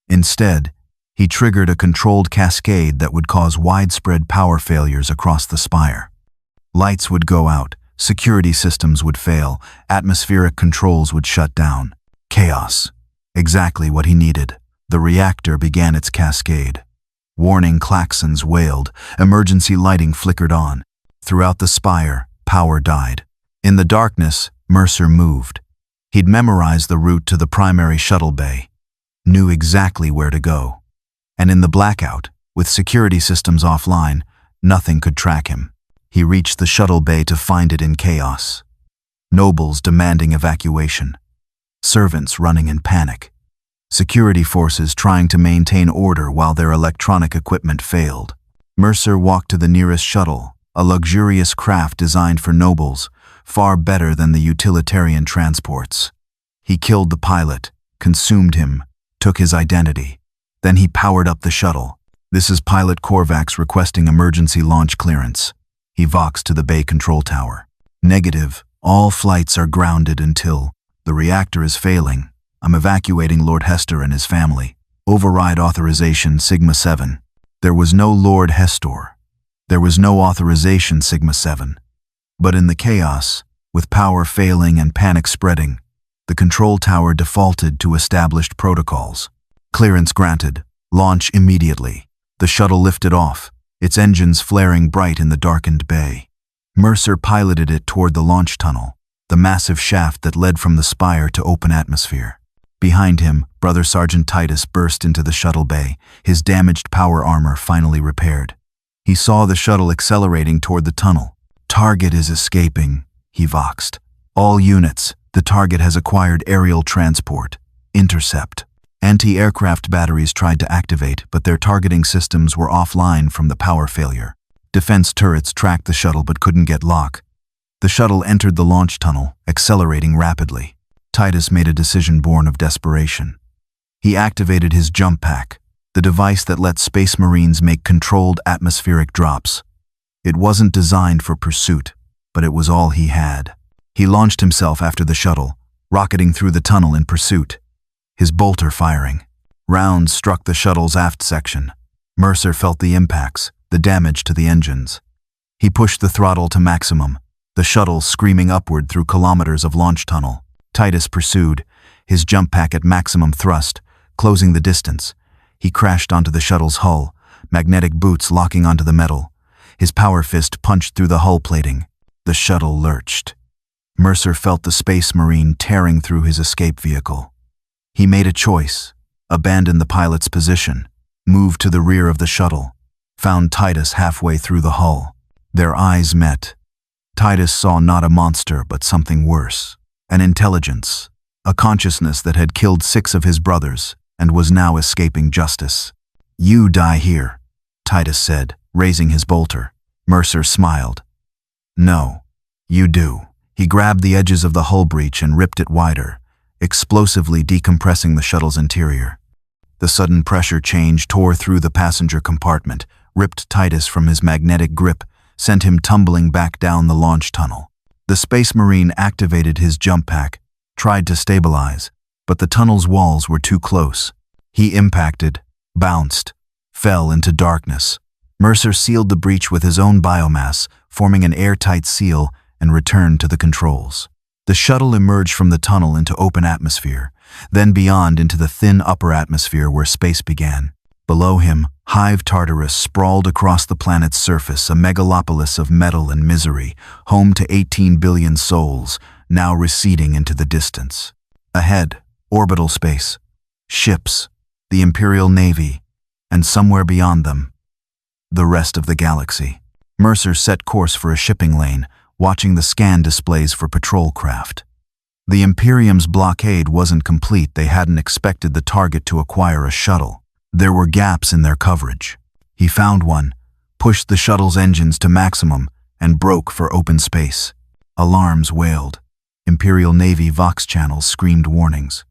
Instead, he triggered a controlled cascade that would cause widespread power failures across the Spire. Lights would go out, security systems would fail, atmospheric controls would shut down. Chaos. Exactly what he needed. The reactor began its cascade. Warning klaxons wailed, emergency lighting flickered on. Throughout the Spire, power died. In the darkness, Mercer moved. He'd memorized the route to the primary shuttle bay, knew exactly where to go. And in the blackout, with security systems offline, nothing could track him. He reached the shuttle bay to find it in chaos. Nobles demanding evacuation. Servants running in panic. Security forces trying to maintain order while their electronic equipment failed. Mercer walked to the nearest shuttle, a luxurious craft designed for nobles, far better than the utilitarian transports. He killed the pilot, consumed him, took his identity. Then he powered up the shuttle. "This is Pilot Korvax requesting emergency launch clearance." He voxed to the bay control tower. "Negative. All flights are grounded until the reactor is failing. I'm evacuating Lord Hester and his family. Override authorization Sigma-7. There was no Lord Hestor. There was no authorization Sigma-7. But in the chaos, with power failing and panic spreading, the control tower defaulted to established protocols. Clearance granted. Launch immediately. The shuttle lifted off, its engines flaring bright in the darkened bay. Mercer piloted it toward the launch tunnel, the massive shaft that led from the Spire to open atmosphere. Behind him, Brother Sergeant Titus burst into the shuttle bay, his damaged power armor finally repaired. He saw the shuttle accelerating toward the tunnel. "Target is escaping," he voxed. "All units, the target has acquired aerial transport. Intercept." Anti-aircraft batteries tried to activate, but their targeting systems were offline from the power failure. Defense turrets tracked the shuttle but couldn't get lock. The shuttle entered the launch tunnel, accelerating rapidly. Titus made a decision born of desperation. He activated his jump pack, the device that lets Space Marines make controlled atmospheric drops. It wasn't designed for pursuit, but it was all he had. He launched himself after the shuttle, rocketing through the tunnel in pursuit, his bolter firing. Rounds struck the shuttle's aft section. Mercer felt the impacts, the damage to the engines. He pushed the throttle to maximum, the shuttle screaming upward through kilometers of launch tunnel. Titus pursued, his jump pack at maximum thrust, closing the distance. He crashed onto the shuttle's hull, magnetic boots locking onto the metal. His power fist punched through the hull plating. The shuttle lurched. Mercer felt the Space Marine tearing through his escape vehicle. He made a choice, abandoned the pilot's position, moved to the rear of the shuttle, found Titus halfway through the hull. Their eyes met. Titus saw not a monster but something worse, an intelligence, a consciousness that had killed 6 of his brothers and was now escaping justice. "You die here," Titus said, raising his bolter. Mercer smiled. No, you do. He grabbed the edges of the hull breach and ripped it wider, explosively decompressing the shuttle's interior. The sudden pressure change tore through the passenger compartment, ripped Titus from his magnetic grip, sent him tumbling back down the launch tunnel. The Space Marine activated his jump pack, tried to stabilize, but the tunnel's walls were too close. He impacted, bounced, fell into darkness. Mercer sealed the breach with his own biomass, forming an airtight seal, and returned to the controls. The shuttle emerged from the tunnel into open atmosphere, then beyond into the thin upper atmosphere where space began. Below him, Hive Tartarus sprawled across the planet's surface, a megalopolis of metal and misery, home to 18 billion souls, now receding into the distance. Ahead, orbital space, ships, the Imperial Navy, and somewhere beyond them, the rest of the galaxy. Mercer set course for a shipping lane, watching the scan displays for patrol craft. The Imperium's blockade wasn't complete. They hadn't expected the target to acquire a shuttle. There were gaps in their coverage. He found one, pushed the shuttle's engines to maximum, and broke for open space. Alarms wailed. Imperial Navy Vox channels screamed warnings.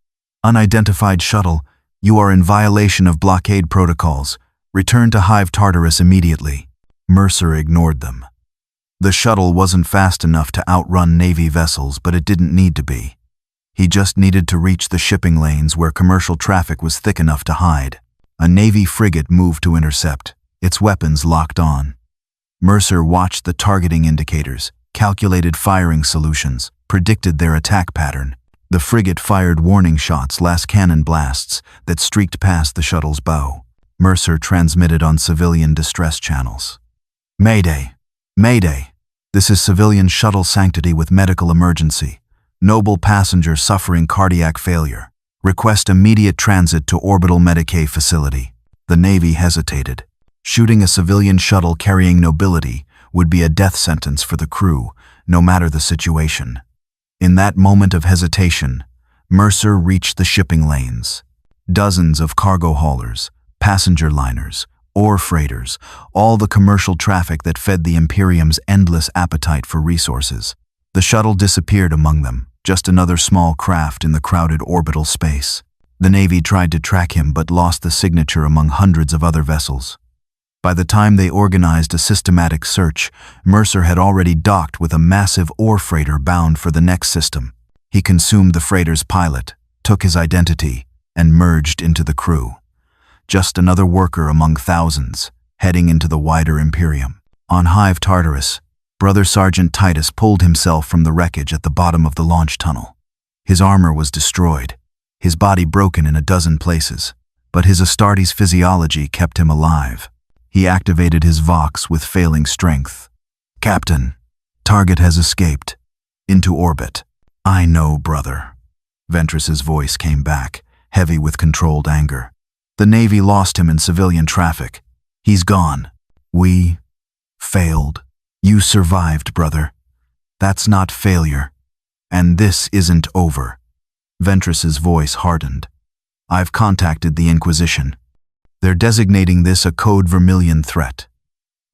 Unidentified shuttle, you are in violation of blockade protocols. Return to Hive Tartarus immediately. Mercer ignored them. The shuttle wasn't fast enough to outrun Navy vessels, but it didn't need to be. He just needed to reach the shipping lanes where commercial traffic was thick enough to hide. A Navy frigate moved to intercept, its weapons locked on. Mercer watched the targeting indicators, calculated firing solutions, predicted their attack pattern. The frigate fired warning shots, last cannon blasts, that streaked past the shuttle's bow. Mercer transmitted on civilian distress channels. Mayday! Mayday! This is civilian shuttle Sanctity with medical emergency. Noble passenger suffering cardiac failure. Request immediate transit to orbital Medicaid facility. The Navy hesitated. Shooting a civilian shuttle carrying nobility would be a death sentence for the crew, no matter the situation. In that moment of hesitation, Mercer reached the shipping lanes. Dozens of cargo haulers, passenger liners, ore freighters, all the commercial traffic that fed the Imperium's endless appetite for resources. The shuttle disappeared among them, just another small craft in the crowded orbital space. The Navy tried to track him but lost the signature among hundreds of other vessels. By the time they organized a systematic search, Mercer had already docked with a massive ore freighter bound for the next system. He consumed the freighter's pilot, took his identity, and merged into the crew. Just another worker among thousands, heading into the wider Imperium. On Hive Tartarus, Brother Sergeant Titus pulled himself from the wreckage at the bottom of the launch tunnel. His armor was destroyed, his body broken in a dozen places, but his Astartes physiology kept him alive. He activated his Vox with failing strength. Captain, target has escaped. Into orbit. I know, brother. Ventress's voice came back, heavy with controlled anger. The Navy lost him in civilian traffic. He's gone. We failed. You survived, brother. That's not failure. And this isn't over. Ventress's voice hardened. I've contacted the Inquisition. They're designating this a Code Vermilion threat.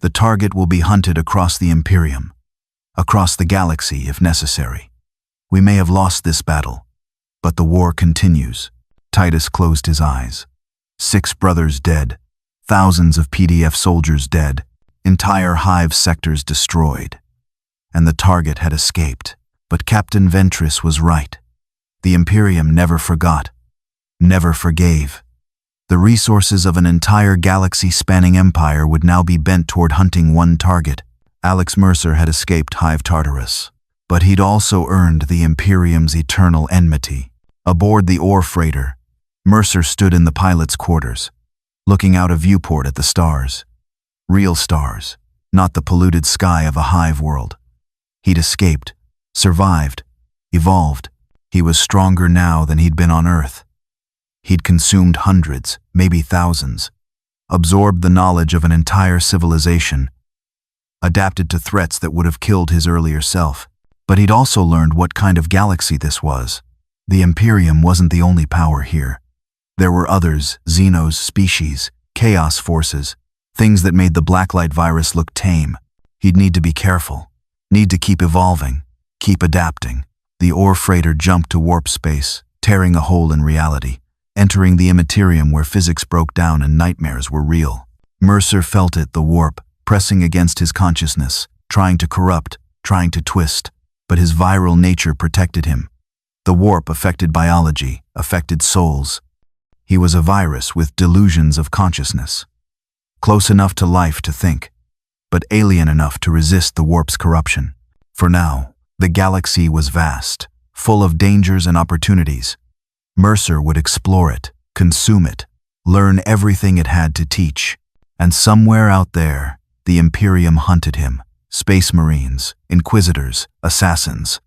The target will be hunted across the Imperium, across the galaxy if necessary. We may have lost this battle, but the war continues. Titus closed his eyes. 6 brothers dead, thousands of PDF soldiers dead, entire Hive sectors destroyed. And the target had escaped. But Captain Ventress was right. The Imperium never forgot, never forgave. The resources of an entire galaxy-spanning empire would now be bent toward hunting one target. Alex Mercer had escaped Hive Tartarus, but he'd also earned the Imperium's eternal enmity. Aboard the ore freighter, Mercer stood in the pilot's quarters, looking out a viewport at the stars. Real stars, not the polluted sky of a Hive world. He'd escaped, survived, evolved. He was stronger now than he'd been on Earth. He'd consumed hundreds, maybe thousands, absorbed the knowledge of an entire civilization, adapted to threats that would have killed his earlier self. But he'd also learned what kind of galaxy this was. The Imperium wasn't the only power here. There were others, Xenos, species, chaos forces, things that made the blacklight virus look tame. He'd need to be careful, need to keep evolving, keep adapting. The ore freighter jumped to warp space, tearing a hole in reality, entering the immaterium where physics broke down and nightmares were real. Mercer felt it, the warp, pressing against his consciousness, trying to corrupt, trying to twist, but his viral nature protected him. The warp affected biology, affected souls. He was a virus with delusions of consciousness. Close enough to life to think, but alien enough to resist the warp's corruption. For now, the galaxy was vast, full of dangers and opportunities. Mercer would explore it, consume it, learn everything it had to teach. And somewhere out there, the Imperium hunted him. Space Marines, Inquisitors, Assassins.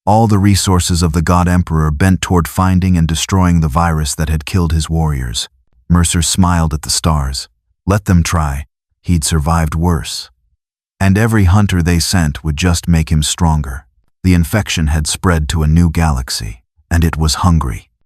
All the resources of the God Emperor bent toward finding and destroying the virus that had killed his warriors. Mercer smiled at the stars. Let them try. He'd survived worse. And every hunter they sent would just make him stronger. The infection had spread to a new galaxy, and it was hungry.